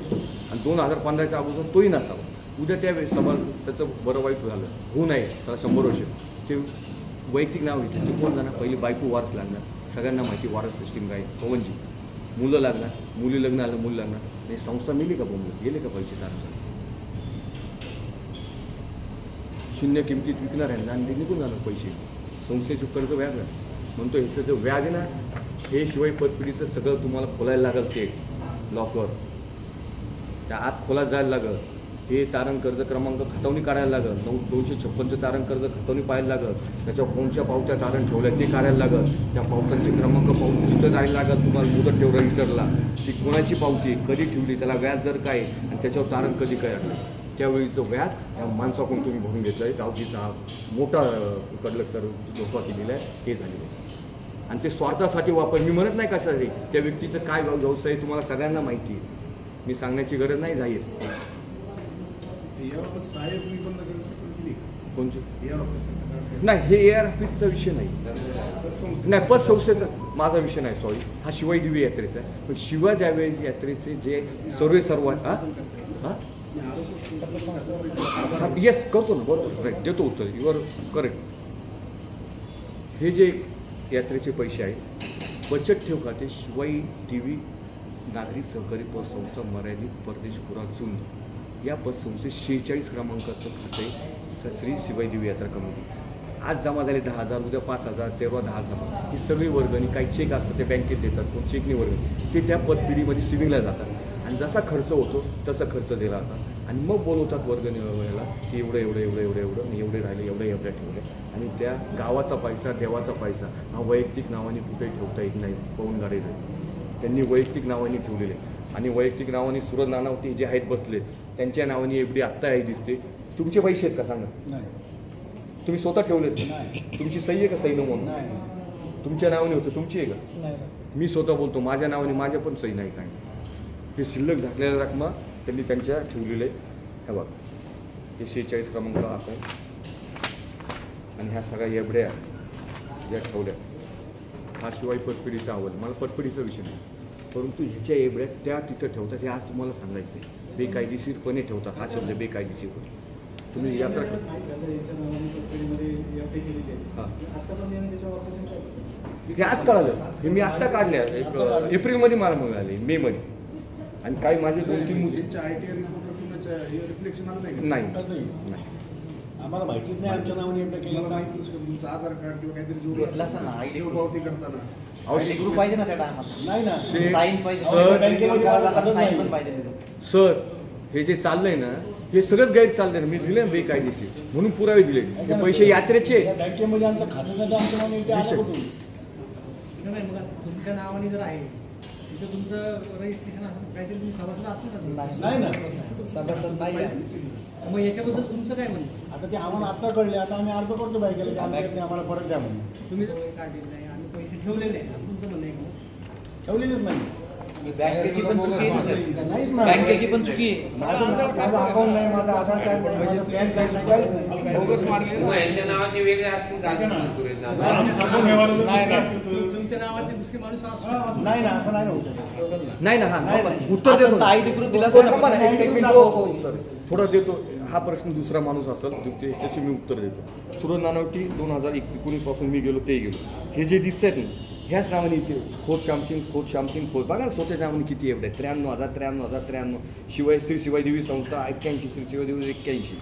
आणि 2015च्या अगोदर तोही नसावा. उद्या त्यावेळेस समाज त्याचं बरं वाईट झालं होऊ नये, त्याला 100 वर्ष ते वैयक्तिक नाव घेतलं ते कोण जाणार? पहिली बायको वारस लागणार, सगळ्यांना माहिती वारस सिस्टीम काय. पवनजी मुलं लागणार, मुली लग्न आलं, मुलं लागणार. नाही संस्था मिली का बोंबलं, गेले का पैसे तारण? शून्य किमतीत विकणार आहे आणि निघून जाणार पैसे. संस्थेचं कर्ज व्याज आहे म्हणतो, ह्याचं जे व्याज आहे ना हे शिवाय पतपिढीचं सगळं तुम्हाला खोलायला लागेल, सेट लॉकर त्या आत खोलात जायला लागल. हे तारण कर्ज क्रमांक खतवणी काढायला लागल, 256चं तारण कर्ज खतवणी पाहायला लागल, त्याच्यावर कोणत्या पावत्या तारण ठेवल्या ते काढायला लागल, त्या पावत्यांचे क्रमांक पाहून तिथं जायला लागल. तुम्हाला मुदत ठेव रजिस्टरला, ती कोणाची पावती कधी ठेवली, त्याला व्याज दर काय आणि त्याच्यावर तारण कधी काय त्यावेळीचं व्याज या माणसाकडून तुम्ही भरून घेतलं आहे. गावकीचा मोठा कडलक सर धोका केलेला आहे, हे झालेलं आहे. आणि ते स्वार्थासाठी वापर, मी म्हणत नाही कशासाठी, त्या व्यक्तीचं काय व्यवसाय तुम्हाला सगळ्यांना माहिती आहे, मी सांगण्याची गरज नाही जाहीर. कोणचे नाही, हे AR ऑफिसचा विषय नाही. पतसंस्था नाही, पतसंस्थेचा माझा विषय नाही, सॉरी, हा शिवाई दिवे यात्रेचा आहे. पण शिवाय द्यावे यात्रेचे जे सर्व हा येस करतो ना, बरोबर, राईट, देतो उत्तर, यू आर करेक्ट. हे जे यात्रेचे पैसे आहेत, बचत ठेव खाते शिवाई देवी नागरी सहकारी पतसंस्था मर्यादित परदेशपुरा जुन्नर या पतसंस्थेत 46 क्रमांकाचं खाते आहे श्री शिवाई देवी यात्रा कमिटी. आज जमा झाले 10,000, उद्या 5,000, तेव्हा 10,000. ही सगळी वर्गणी, काही चेक असतात ते बँकेत देतात, कोण चेकनी वर्गणी, ते त्या पतपिढीमध्ये सिव्हिंगला जातात आणि जसा खर्च होतो तसा खर्च दिला जातात आणि मग बोलवतात वर्गणी वगैरेला की एवढं एवढं एवढं एवढं एवढं आणि एवढे राहिले, एवढ्या ठेवले. आणि त्या गावाचा पैसा, देवाचा पैसा हा वैयक्तिक नावाने कुठेही ठेवता येत नाही, पळून गाडी त्यांनी वैयक्तिक नावाने ठेवलेले. आणि वैयक्तिक नावाने सुरज नानावती जे आहेत बसले, त्यांच्या नावाने एवढी आत्ता आहे दिसते. तुमचे पैसे आहेत का सांगा? नाही, तुम्ही स्वतः ठेवलेत? तुमची सही आहे का? सही म्हणून नाही, तुमच्या नावाने होतं, तुमची आहे का? नाही. मी स्वतः बोलतो, माझ्या नावाने माझ्या पण सही नाही. काय हे शिल्लक झाकलेल्या रकमा त्यांनी त्यांच्या ठेवलेले. हे बघा, हे 46 क्रमांक अकाउंट आणि ह्या सगळ्या एवढ्या ज्या ठेवल्या, हा शिवाय पतपिढीचा अहवाल. मला पतपिढीचा विषय नाही, परंतु ह्याच्या एवढ्या त्या तिथं ठेवतात. हे आज तुम्हाला सांगायचं आहे, बेकायदेशीरपणे ठेवतात. हा शब्द बेकायदेशीर होतो. तुम्ही यात्रा हे आज कळालं, हे मी आत्ता काढल्या, एक एप्रिलमध्ये मला मिळाले, मेमध्ये. आणि काही माझे 2-3 मुली नाही. आम्हाला माहितीच नाही, आमच्या नावाने एवढं केलं नाही. तुमचं आधार कार्ड किंवा काहीतरी जोडलं पावती करताना ग्रुप पाहिजे ना त्या टायमाला. नाही ना, साईन पाहिजे. साईन पण पाहिजे. सर, हे जे चाललंय ना, हे सगळंच गैर चाललंय ना. मी दिले ना बेकायदेशीर म्हणून पुरावे दिले. ते पैसे यात्रेचे. बँकेमध्ये आमचं खातं नाही, आमच्या नावाने इथे आलं कुठून? नाही, मग तुमच्या नावाने जर आहे तिथं तुमचं रजिस्ट्रेशन असं काहीतरी तुम्ही सभासद असलं ना? नाही ना, सभासद नाही आहे. मग याच्याबद्दल तुमचं काय म्हणणं? आता ते आम्हाला आत्ता कळले. आता आम्ही अर्ज करतो बँकेला की आमच्या इथे आम्हाला परत द्या म्हणून. तुम्ही काढलेलं नाही, आम्ही पैसे ठेवलेले आहे असं तुमचं म्हणणं आहे का? ठेवलेलीच नाही. बँकेची पण चुकी आहे नाहीच ना. बँकेची पण चुकी आहे. माझं अकाउंट नाही, माझं आधार कार्ड नाही, माझं पॅन कार्ड नाही, काहीच नाही. मग यांच्या नावाचे वेगळे असतील का? सुरेश नाना तुमच्या नावाचे दुसरे माणूस असतो. नाही ना, असं नाही ना होऊ शकत. नाही ना. हा उत्तर देतो ना. आयडी करून दिला हो, थांबा ना, एक मिनिट थोडं देतो. हा प्रश्न दुसरा माणूस असेल त्याच्याशी मी उत्तर देतो. सुरज नानावटी 2019 पासून मी गेलो, ते गेलो. हे जे दिसत आहेत ना, ह्याच नावाने इथे खोत श्यामसिंग खोत बघा ना, स्वतःच्या नावाने किती एवढे 93,000. शिवाय श्री शिवाय देवी संस्था 81, श्री शिवाय देवी 81,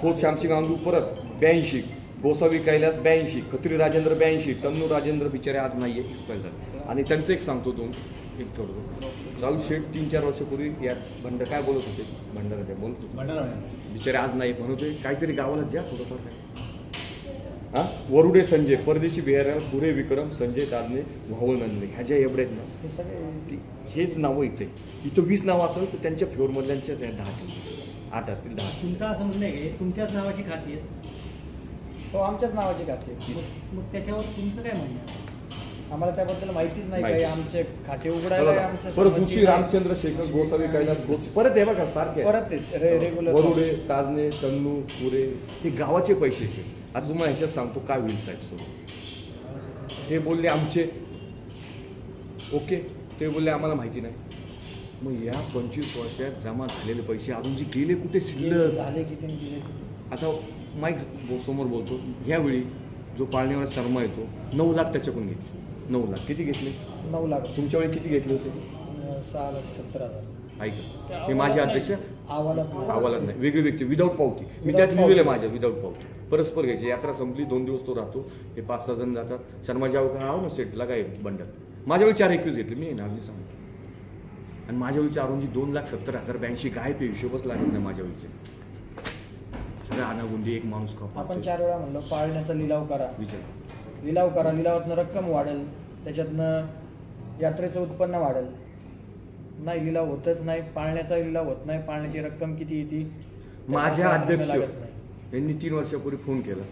खोत श्यामसिंग आंदू परत 82, गोसावी कैलास 82, खत्री राजेंद्र 82, तन्नू राजेंद्र बिचारे आज नाही आहे, एक्सपायर झाले. आणि त्यांचं एक सांगतो एक थोडं राहुल शेठ 3-4 वर्षापूर्वी या काय बोलत होते, भंडारा बोलतो बिचारे आज नाही म्हणतोय. काहीतरी गावाला द्या थोडंफार काय. हां, वरुडे संजय, परदेशी बिहार, पुरे विक्रम, संजय तादने, व्हावळ नंदने, ह्या ज्या एवढ्या आहेत ना, हे सगळे हेच नावं इथे 20 नावं असेल तर त्यांच्या फ्लोअरमधल्यांच्याच आहेत 8 असतील 10. तुमचं असं म्हणणं आहे की तुमच्याच नावाची खाती आहेत? हो, आमच्याच नावाची खाते. मग त्याच्यावर तुमचं काय म्हणणं आहे? आम्हाला त्याबद्दल माहितीच नाही. माहिती. काही आमचे खाते उघडायला आमच्या परत दुसरी रामचंद्र शेखर, गोसावी कैलास, परत हे बघा सारखे परत रेग्युलर वरुडे, ताजने, तन्नू, पुरे, हे गावाचे पैसे. आता तुम्हाला ह्याच्यात सांगतो काय होईल साहेब. सोबत हे बोलले आमचे, ओके, ते बोलले आम्हाला माहिती नाही. मग या 25 वर्षात जमा झालेले पैसे अजून जे गेले कुठे शिल्लक झाले किती गेले. आता माईक समोर बोलतो, ह्यावेळी जो पाळणेवाला शर्मा येतो 9 लाख त्याच्याकडून घेतले. 9 लाख किती घेतले? 9 लाख. तुमच्या वेळी किती घेतले होते? 6,70,000. ऐका, हे माझे अध्यक्ष अहवालात नाही, वेगळी व्यक्ती विदाऊट पावती. मी त्यात लिहिलेलं आहे माझ्या विदाऊट पावती. परस्पर घ्यायची. यात्रा संपली, 2 दिवस तो राहतो. हे 5-6 जण जातात. शर्माजी आहो ना सेटला काय बंडल. माझ्या वेळी 421 घेतले. मी ना मी सांगतो. आणि माझ्या वेळीचे अरुणजी 2,70,082 काय पे हिशोबच लागत नाही माझ्या वेळीचे. सगळं आनागुंडी एक माणूस आपण 4 वेळा म्हणलं पाळण्याचा लिलाव करा, विचार लिलाव करा. लिलावातनं रक्कम वाढेल, त्याच्यातनं यात्रेचं उत्पन्न वाढेल. नाही, लिलाव होतच नाही. पाळण्याचा लिलाव होत नाही. पाळण्याची रक्कम किती येते? माझ्या अध्यक्ष यांनी 3 वर्षापूर्वी फोन केला.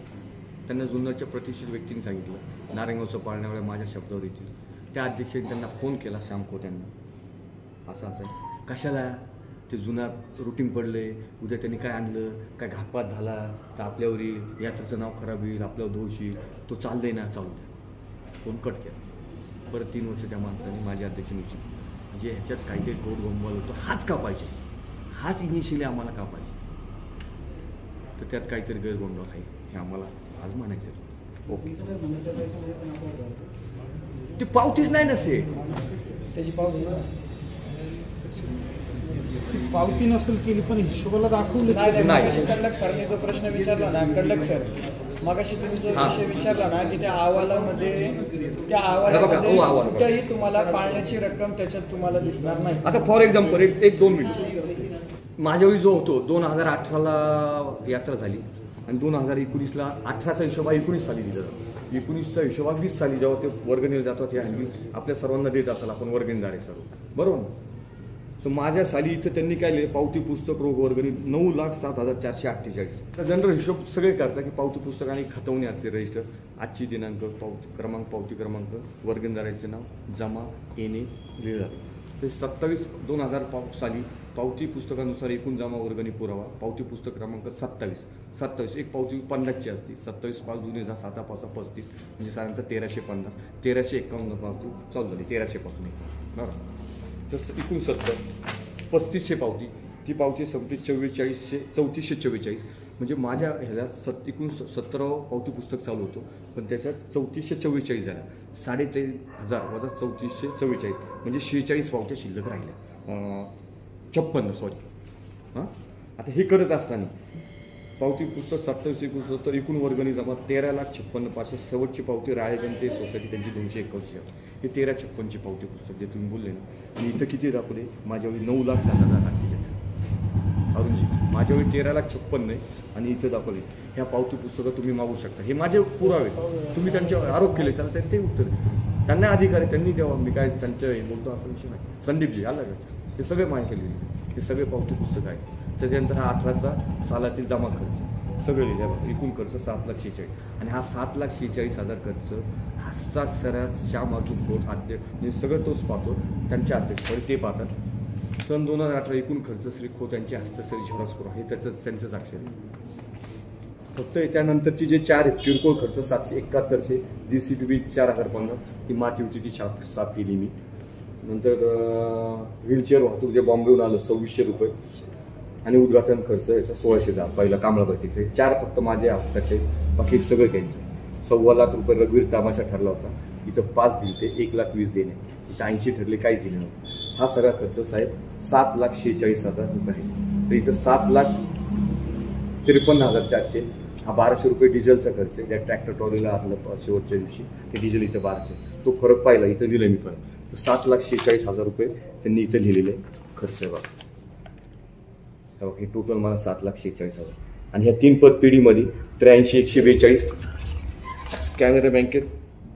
त्यांना जुन्नरच्या प्रतिष्ठित व्यक्तींनी सांगितलं नारायणगावचं पाळण्यावेळा माझ्या शब्दावर येतील. त्या अध्यक्षांनी त्यांना फोन केला, श्यामको त्यांना असं आहे. कशाला ते जुना रुटीन पडले, उद्या त्यांनी काय आणलं, काय घातपात झाला तर आपल्यावर येईल, यात्रेचं नाव खराब होईल, आपल्यावर दोष येईल, तो चाललंय ना चालू द्या. कोण कट केला. परत 3 वर्ष त्या माणसाने माझ्या अध्यक्ष निश्चित म्हणजे ह्याच्यात काहीतरी गोड गोंधळ होतो. हाच का पाहिजे, हाच इनिशियली आम्हाला का पाहिजे, तर त्यात काहीतरी गैरगोंधळ आहे हे आम्हाला आज म्हणायचं. ओके, ती पावतीच नाही नसे, त्याची पावती पावती नसेल केली पण हिशोबाला दाखवले नाही. नाही. मगाशी कंडक सरने जो प्रश्न विचारला ना, कंडक सर मगाशी तुम्ही जो हां. विषय विचारला ना की त्या अहवालामध्ये बघा, अहवाल. कुठेही तुम्हाला पाळण्याची रक्कम त्याच्यात तुम्हाला दिसणार नाही. आता फॉर एक्झाम्पल एक 2 मिनिट माझ्यावेळी जो होतो 2018ला यात्रा झाली आणि 2019ला 18चा हिशोबा 19 साली दिला जातो. 19चा हिशोबा 20 साली जेव्हा ते वर्गणीला जातात हे हल्ली आपल्या सर्वांना देत असाल, आपण वर्गणीदार आहे सर्व, बरोबर ना. तर माझ्या साली इथं त्यांनी काय लिहिले, पावती पुस्तक रोख वर्गणी 9,07,448. तर जनरल हिशोब सगळे करतात की पावती पुस्तक आणि खतवणी असते, रजिस्टर, आजची दिनांक, पावती क्रमांक, वर्गणीदाराचे नाव, जमा, येणे लिहिलं जातं. ते 27/2000 साली पावती पुस्तकानुसार एकूण जमा वर्गणी पुरावा, पावती पुस्तक क्रमांक 27 एक पावती 50ची असते. 27/5/2007 म्हणजे साधारणतः 1350, 1351 पावती चालू झाली, 1300 पासून बरं. तसं एकूण 3500 पावती, ती पावती 3444 म्हणजे माझ्या ह्याला एकूण 17 पावती पुस्तक चालू होतं, पण त्याच्यात 3444 झाल्या. 3,500 वजा 3444 म्हणजे 46 पावत्या शिल्लक राहिल्या. 56 सॉरी. हां, आता हे करत असताना पावती पुस्तक 27/69 एकूण वर्गणी जमा 13,56,500. शेवटची पावती राळेगण सोसायटी त्यांची 251 आहे. हे 13,56,ची पावती पुस्तक जे तुम्ही बोलले ना, आणि इथं किती दाखवले माझ्यावेळी 9,07,000 अरुणजी, माझ्यावेळी 13,56,000 आहे आणि इथं दाखवले. ह्या पावती पुस्तकं तुम्ही मागू शकता, हे माझे पुरावे. तुम्ही त्यांच्यावर आरोप केले त्याला ते उत्तर देतील, त्यांना अधिकार आहे, त्यांनी द्यावा. मी काय त्यांचं हे बोलतो असा विषय नाही. संदीपजी आला का, हे सगळे माहिती लिहिली, हे सगळे पावती पुस्तक आहे. त्याच्यानंतर हा 18चा सालातील जमा खर्च सगळे लिहिले. एकूण खर्च 7,46,000 आणि हा 7,46,000 खर्च हस्ताक्षरात श्याम अर्जुन खोत अध्यक्ष म्हणजे सगळं तोच पाहतो, त्यांच्या अध्यक्ष ते पाहतात. सन 2018 एकूण खर्च श्री खोत यांचे हस्ताक्षरी झेरॉक्स पुरा हे त्यांचंच अक्षर आहे. फक्त त्यानंतरची जे 4 किरकोळ खर्च 771 GCPB 4,050 ती माती होती, ती साफ केली मी. नंतर व्हीलचेअर वाहतूक जे बॉम्बेहून आलं 2,600 रुपये आणि उद्घाटन खर्च याचा 1,610 पहिला कामळापट्टीचे 4 फक्त माझे हस्ताचे, बाकी सगळं त्यांचं. 2.25 रुपये रघुवीर तामाशा ठरला होता, इथं 5 दिले ते 1,20,000 देणे, इथं 80 ठरले, काहीच दिले नव्हतं. हा सगळा खर्च साहेब 7,46,000 रुपये आहे. तर इथं 7,53,400. हा 1,200 रुपये डिझेलचा खर्च आहे, त्या ट्रॅक्टर ट्रॉलीला आपलं शेवटच्या दिवशी ते डिझेल इथं 1,200, तो फरक पाहिला इथं दिलं मी परत. तर 7,46,000 रुपये त्यांनी इथं लिहिलेले खर्च आहे बघा. हे टोटल मला 7,46,000 आणि ह्या 3 पद पिढीमध्ये 83,142 कॅनरा बँकेत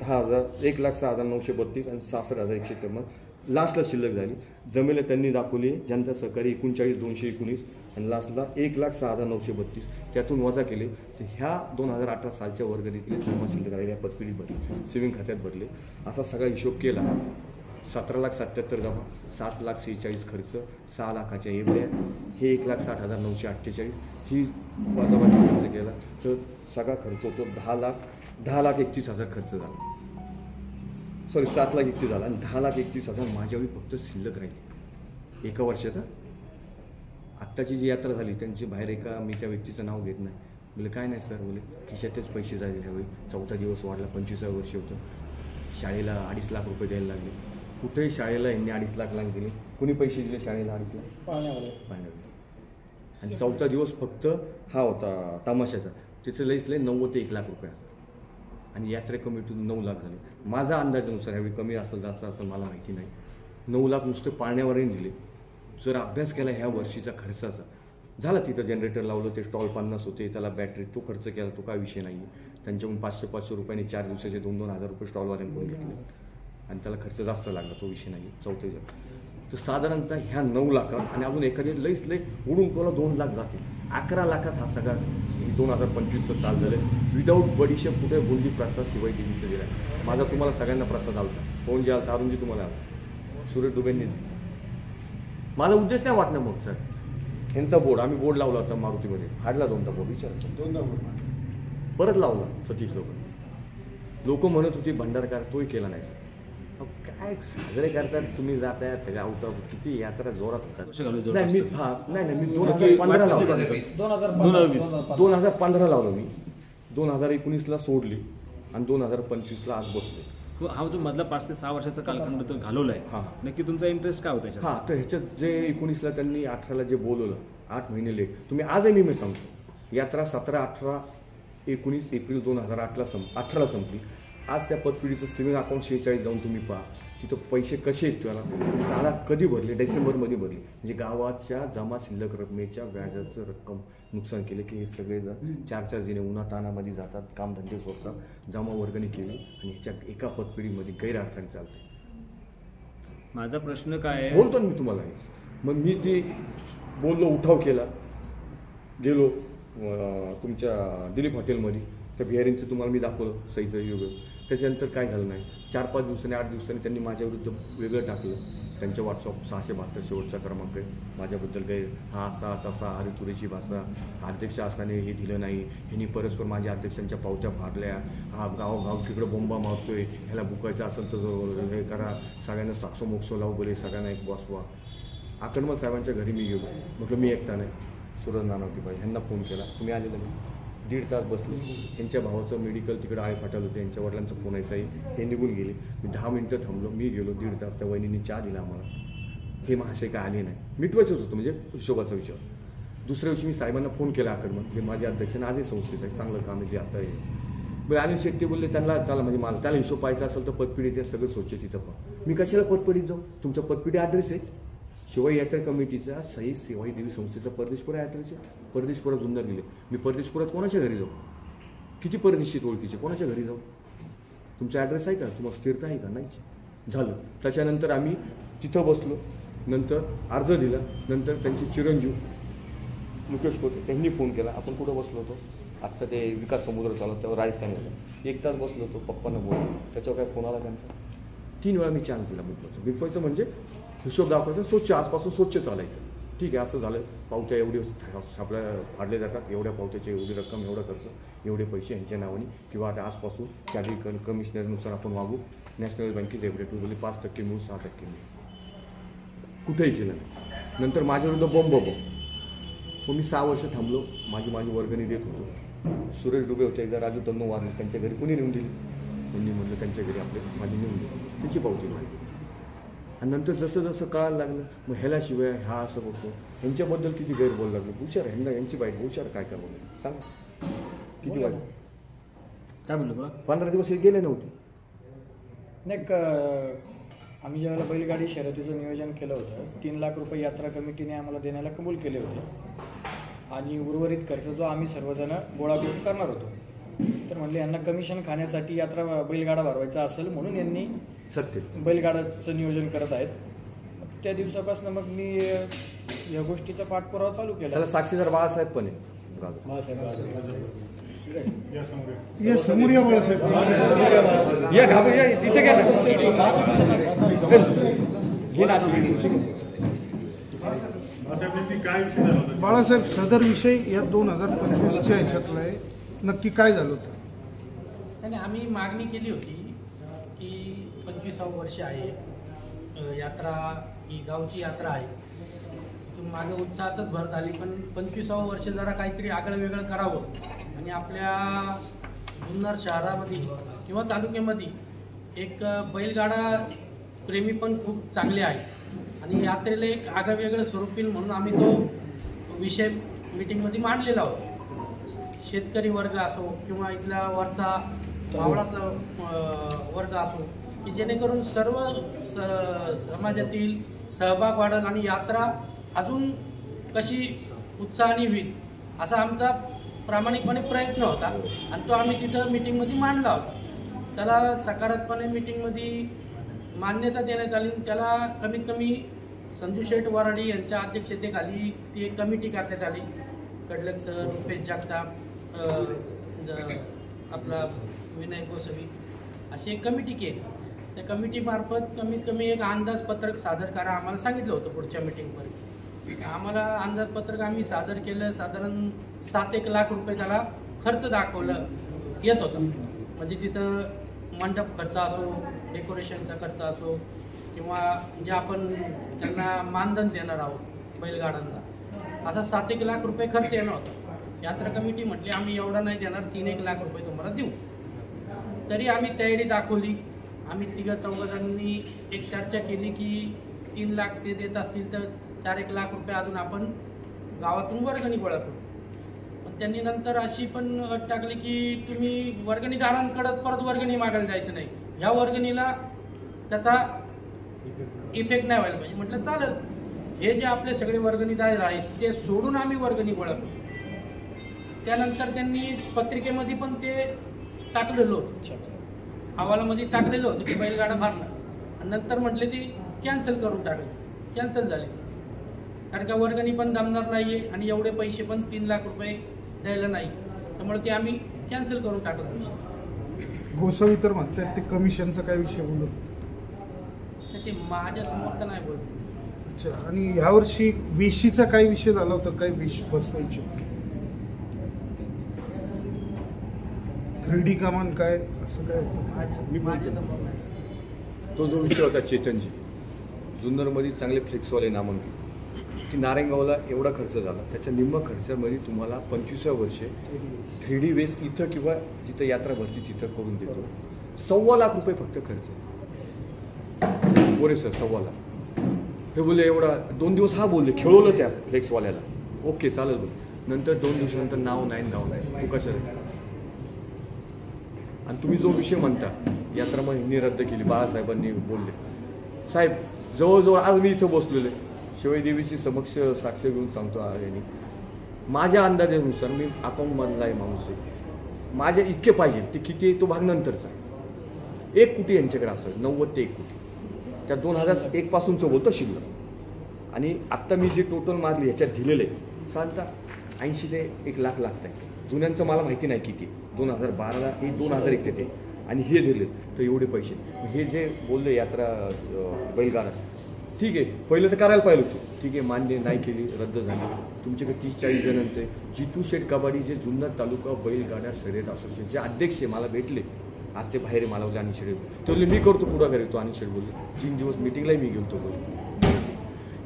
10,000 1,06,932 आणि 66,153 लास्टला शिल्लक झाली. जमेला त्यांनी दाखवली जनता सहकारी 39,219 आणि लास्टला 1,06,932 त्यातून वजा केले तर ह्या 2018 सालच्या वर्गणीतले सर्व शिल्लक राहिले पतपिढीत भरले, सेव्हिंग खात्यात भरले. असा सगळा हिशोब केला. 17,77,000 जमा, 7,46,000 खर्च, 6 लाखाच्या एवढ्या, हे 1,60,948 ही वजाबाकी खर्च केला तर सगळा खर्च होतो 10,31,000 खर्च झाला. सॉरी 7,31,000 झाला आणि 10,31,000 माझ्यावेळी फक्त शिल्लक राहिली एका वर्षात. आत्ताची जी यात्रा झाली त्यांची बाहेर मी त्या व्यक्तीचं नाव घेत नाही. बोले काय नाही सर, बोले खिशातच पैसे झाले ह्यावेळी. 4था दिवस वाढला, 25व्या वर्षी होतं. शाळेला 2.5 लाख रुपये द्यायला लागले. कुठेही शाळेला यांनी 2.5 लाख दिले. कुणी पैसे दिले शाळेला 2.5 लाख? पाण्यावर. आणि 4था दिवस फक्त हा होता तमाशाचा, त्याचं लईच लई 90 ते 1 लाख रुपये असतात. आणि यात्रे कमिटीतून 9 लाख झाले. माझा अंदाजानुसार ह्यावेळी कमी असेल जास्त असेल मला माहिती नाही. 9 लाख नुसतं पाळण्यावरही दिले. जर अभ्यास केला ह्या वर्षीचा खर्चाचा झाला, तिथं जनरेटर लावलं, ते स्टॉल 50 होते, त्याला बॅटरी, तो खर्च केला, तो काय विषय नाही आहे. त्यांच्याकडून 500-500 रुपयांनी 4 दिवसाचे 2-2 हजार रुपये स्टॉलवाल्यांकडून घेतले आणि त्याला खर्च जास्त लागला, तो विषय नाही. 4थं तर साधारणतः ह्या 9 लाखात आणि अजून एखादी लईच लई उडून तुला 2 लाख जाते. 11 लाखात हा सगळा 2025चं साल झालं. विदाऊट बडीशेप कुठे बुंदी प्रसाद शिवाय देवीचं दिला. माझा तुम्हाला सगळ्यांना प्रसाद आलता. कोण जे आलता? अरुणजी तुम्हाला आला, सुरेश दुबेंनी. माझा उद्देश नाही वाटणं मग सर, ह्यांचा बोर्ड आम्ही बोर्ड लावला होता मारुतीमध्ये, हाडला 2दा बोर्ड, विचारायचं दोनदा बोल मारले. परत लावला सतीश लोक म्हणत होती भंडारकार, तोही केला नाही. अहो, काय साजरे करतात तुम्ही, जाताय सगळे आउट ऑफ, किती यात्रा जोरात वर्ष घालून होतात. जोरात नाही मी नाही 2015 लावलं, 2015 लावलं मी, 2019ला सोडली आणि 2025ला आज बसलो. हा जो मधला 5 ते 6 वर्षाचा कालखंड तो घालवलाय, हां. नक्की तुमचा इंटरेस्ट काय होता याच्यात? हां, तर ह्याच्यात जे 19ला त्यांनी 18ला जे बोलवलं, 8 महिने लेट, तुम्ही आजही मी सांगतो, यात्रा 17, 18, 19 एप्रिल 2008ला 18ला संपली. आज त्या पतपिढीचं सेव्हिंग अकाउंट 46 जाऊन तुम्ही पहा, तिथं पैसे कसे आहेत त्याला, साला कधी भरले, डिसेंबरमध्ये भरले. म्हणजे गावाच्या जमा शिल्लक रकमेच्या व्याजाचं रक्कम नुकसान केलं की हे सगळेजण 4-4 जणे उन्हातानामध्ये जातात, कामधंदे सोडतात, जमा वर्गणी केली आणि ह्याच्या एका पतपिढीमध्ये गैरअर्थाने चालते. माझा प्रश्न काय आहे, बोलतो ना मी तुम्हाला हे. मग मी ते बोललो, उठाव केला, गेलो तुमच्या दिलीप हॉटेलमध्ये, त्या बिहारींचं तुम्हाला मी दाखवलं सईचं वेगळं. त्याच्यानंतर काय झालं नाही, 4-5 दिवसांनी 8 दिवसांनी त्यांनी माझ्याविरुद्ध वेगळं टाकलं. त्यांच्या व्हॉट्सअप 672 शेवटचा क्रमांक आहे, माझ्याबद्दल गैर, हा असा तसा, हरितुरीची भाषा, अध्यक्ष असताना हे दिलं नाही, ह्यांनी परस्पर माझ्या अध्यक्षांच्या पावत्या फाडल्या, हा गाव तिकडं बोंबा मारतोय, ह्याला बुकायचं असेल तर हे करा, सगळ्यांना साक्षोमोक्ष लावू बोले, सगळ्यांना एक बसवा. अकलमल साहेबांच्या घरी मी गेलो, म्हटलं मी एकटा नाही, सुरज नानावटीबाई ह्यांना फोन केला, तुम्ही आलेलं नाही. 1.5 तास बसले, यांच्या भावाचं मेडिकल तिकडे आळे फाटाल होते, यांच्या वडिलांचा फोन यायचाही, ते निघून गेले. मी 10 मिनटं थांबलो, मी गेलो 1.5 तास, त्या वहिनींनी चहा दिला आम्हाला. हे महाशय काय आले नाही, मिटवायचंच होतं म्हणजे हिशोबाचा विषय. दुसऱ्या दिवशी मी साहेबांना फोन केला अकलमल, हे माझे अध्यक्ष आजही संस्थेत आहे, चांगलं काम आहे जे आता आहे. मग अनिल शेट्टी बोलले त्याला म्हणजे मला त्याला हिशोब पाहायचा असेल तर पतपिढीत ते सगळं स्वच्छ तिथं पहा. मी कशाला पतपिढीत जाऊ, तुमचा पतपिढी ॲड्रेस आहे शिवाई यात्रा कमिटीचा, सई सेवाई देवी संस्थेचा परदेशपुरा ॲड्रेस आहे, परदेशपुरा जुन्नर दिले. मी परदेशपुरात कोणाच्या घरी जाऊ, किती परदेशी ओळखीचे, कोणाच्या घरी जाऊ, तुमचा ॲड्रेस आहे का, तुम्हाला स्थिरता आहे का, नाही. झालं. त्याच्यानंतर आम्ही तिथं बसलो, नंतर अर्ज दिला, नंतर त्यांचे चिरंजीव मुकेश कोते त्यांनी फोन केला, आपण कुठं बसलो होतो, आत्ता ते विकास समुद्र चालत त्यावर राजस्थानला 1 तास बसलो होतो, पप्पांना बोललो, त्याच्यावर काय फोन आला त्यांचा. 3 वेळा मी चान्स दिला मिटवायचं म्हणजे हिशोब दाखवायचं, स्वच्छ आजपासून स्वच्छ चालायचं. ठीक आहे, असं झालं, पावत्या एवढे आपल्या फाडले जातात, एवढ्या पावत्याची एवढी रक्कम, एवढा खर्च, एवढे पैसे यांच्या नावाने, किंवा आता आजपासून चार्टर्ड कमिशनरनुसार आपण वागू, नॅशनल बँकेत एवढे बोलली 5% मिळून 6% मिळून, कुठेही केलं नाही. नंतर माझ्याविरुद्ध बॉम्ब. मग मी 6 वर्ष थांबलो, माझी वर्गणी देत होतो. सुरेश डुबे होते, एकदा राजू तन्नू वारले, त्यांच्या घरी कुणी नेऊन दिली, त्यांनी म्हटलं त्यांच्या घरी माझी नेऊन दिली, त्याची पावती नाही. आणि नंतर जसं जसं कळायला लागलं, मग ह्यालाशिवाय हा असं करतो, ह्यांच्याबद्दल किती गैरबोल लागलं, हुशार यांची बाईट, हुशार काय काय बोललं सांगा, किती वाईट. काय म्हणलं बघा, 15 दिवस हे गेले नव्हते. नाही आम्ही ज्यावेळेला बैलगाडी शर्यतीचं नियोजन केलं होतं, 3 लाख रुपये यात्रा कमिटीने आम्हाला देण्याला कबूल केले होते आणि उर्वरित खर्च जो आम्ही सर्वजण गोळा करून करणार होतो. तर म्हणले यांना कमिशन खाण्यासाठी यात्रा बैलगाडा भरवायचा असेल म्हणून यांनी सत्य बैलगाडाचं नियोजन करत आहेत. त्या दिवसापासून मग मी या गोष्टीचा पाठपुरावा चालू केला. त्याला साक्षीदार बाळासाहेब पण आहे. ये समोर या बाळासाहेब, या घाबरू या, इथे घ्या बाळासाहेब, सदर विषय या 2025च्या ह्याच्यातला आहे, नक्की काय झालं होतं? आणि आम्ही मागणी केली होती की 25वे वर्ष आहे, यात्रा ही गावची यात्रा आहे, तिथून मागे उत्साहातच भर झाली, पण 25वे वर्ष जरा काहीतरी आगळं वेगळं करावं आणि आपल्या जुन्नर शहरामध्ये किंवा तालुक्यामध्ये एक बैलगाडा प्रेमी पण खूप चांगले आहेत आणि यात्रेला एक आगळं वेगळं स्वरूप येईल म्हणून आम्ही तो विषय मीटिंगमध्ये मांडलेला होता. शेतकरी वर्ग असो किंवा इथला वरचा मावळातला वर्ग असो, की जेणेकरून सर्व समाजातील सहभाग वाढेल आणि यात्रा अजून कशी उत्साहाने होईल असा आमचा प्रामाणिकपणे प्रयत्न होता आणि तो आम्ही तिथं मीटिंगमध्ये मांडला होता. त्याला सकारात्मकपणे मीटिंगमध्ये मान्यता देण्यात आली. त्याला कमीत कमी संजू शेठ वराडी यांच्या अध्यक्षतेखाली ती एक कमिटी करण्यात आली. कडलक सर, रुपेश जगताप, आपला विनय गोसावी अशी एक कमिटी केली. त्या कमिटीमार्फत कमीत कमी एक अंदाजपत्रक सादर करा आम्हाला सांगितलं होतं पुढच्या मीटिंगपर्यंत. आम्हाला अंदाजपत्रक आम्ही सादर केलं, साधारण 7-1 लाख रुपये त्याला खर्च दाखवलं येत होता. म्हणजे तिथं मंडप खर्च असो, डेकोरेशनचा खर्च असो, किंवा जे आपण त्यांना मानधन देणार आहोत बैलगाड्यांना, असा 7-1 लाख रुपये खर्च येणार होता. यात्रा कमिटी म्हटली आम्ही एवढा नाही देणार, 3-1 लाख रुपये तुम्हाला देऊ. तरी आम्ही तयारी दाखवली. आम्ही 3-4 जणांनी एक चर्चा केली की 3 लाख ते देत असतील तर 4-1 लाख रुपये अजून आपण गावातून वर्गणी गोळा करू. पण त्यांनी नंतर अशी पण अट टाकली की तुम्ही वर्गणीदारांकडे परत वर्गणी मागायला जायचं नाही, ह्या वर्गणीला त्याचा इफेक्ट नाही व्हायला पाहिजे. म्हटलं चालेल, हे जे आपले सगळे वर्गणीदार आहेत ते सोडून आम्ही वर्गणी गोळा करू. त्यानंतर त्यांनी पत्रिकेमध्ये पण ते टाकलेलं होतं, अहवालामध्ये टाकलेलं होतं की बैलगाडा भरणार, आणि नंतर म्हटले ती कॅन्सल करून टाकायची. कॅन्सल झाली, कारण का वर्गणी पण जमणार नाही आहे आणि एवढे पैसे पण 3 लाख रुपये द्यायला नाही, त्यामुळे ते आम्ही कॅन्सल करून टाकलं. गोसावी तर म्हणतात ते कमिशनचा काय विषय बोलत, ते माझ्या समोर तर नाही बोलत. अच्छा. आणि यावर्षी वेशीचा काय विषय झाला होता, काय वेश बसवायची 3D कमान काय असं काय होतं? माझ्या समोर नाही. तो जो विषय होता चेतनजी, जुन्नरमध्ये चांगले फ्लेक्सवाले नामांकित, की नारायणगावला एवढा खर्च झाला, त्याच्या निम्म खर्चामध्ये तुम्हाला 25व्या वर्षे 3D वेस इथं किंवा जिथं यात्रा भरती तिथं करून देतो. 1.25 लाख रुपये फक्त खर्च. बोरे सर 1.25 लाख. हे बोलले एवढा 2 दिवस हा बोलले, खेळवलं त्या फ्लेक्सवाल्याला, ओके चालेल बोल. नंतर 2 दिवसानंतर नाव नाही तू कशाला. आणि तुम्ही जो विषय म्हणता यात्रा मग यांनी रद्द केली, बाळासाहेबांनी बोलले. साहेब जवळजवळ आज मी इथं बसलेलो आहे, शिवाईदेवीची समक्ष साक्ष घेऊन सांगतो यांनी, माझ्या अंदाजानुसार मी अकाउंटमधला आहे माणूस आहे, माझ्या इतके पाहिजे ते किती आहे तो भाग नंतरचा. 1 कोटी यांच्याकडे असेल, 90 ते 1 कोटी, त्या 2001 पासूनचं बोलतं शिल्लक. आणि आत्ता मी जे टोटल मारली ह्याच्यात दिलेलं आहे सांगता 80 ते 1 लाख लागत आहे. जुन्यांचं मला माहिती नाही किती, 2012ला 2001 ते आणि हे दिले तर एवढे पैसे. हे जे बोलले यात्रा बैलगाडा, ठीक आहे पहिलं तर करायला पाहिजे होतं, ठीक आहे मान्य नाही केली, रद्द झाली. तुमच्याकडे 30-40 जणांचे जितू शेठ कबाडी जे जुन्नर तालुका बैलगाडा शर्यत असोसिएशन जे अध्यक्ष मला भेटले, आज ते बाहेर मला बोलले आणि शेड ते बोलले मी करतो पुढाकार येतो. आणि शेड बोलले 3 दिवस मिटिंगलाही मी गेलो बोलले.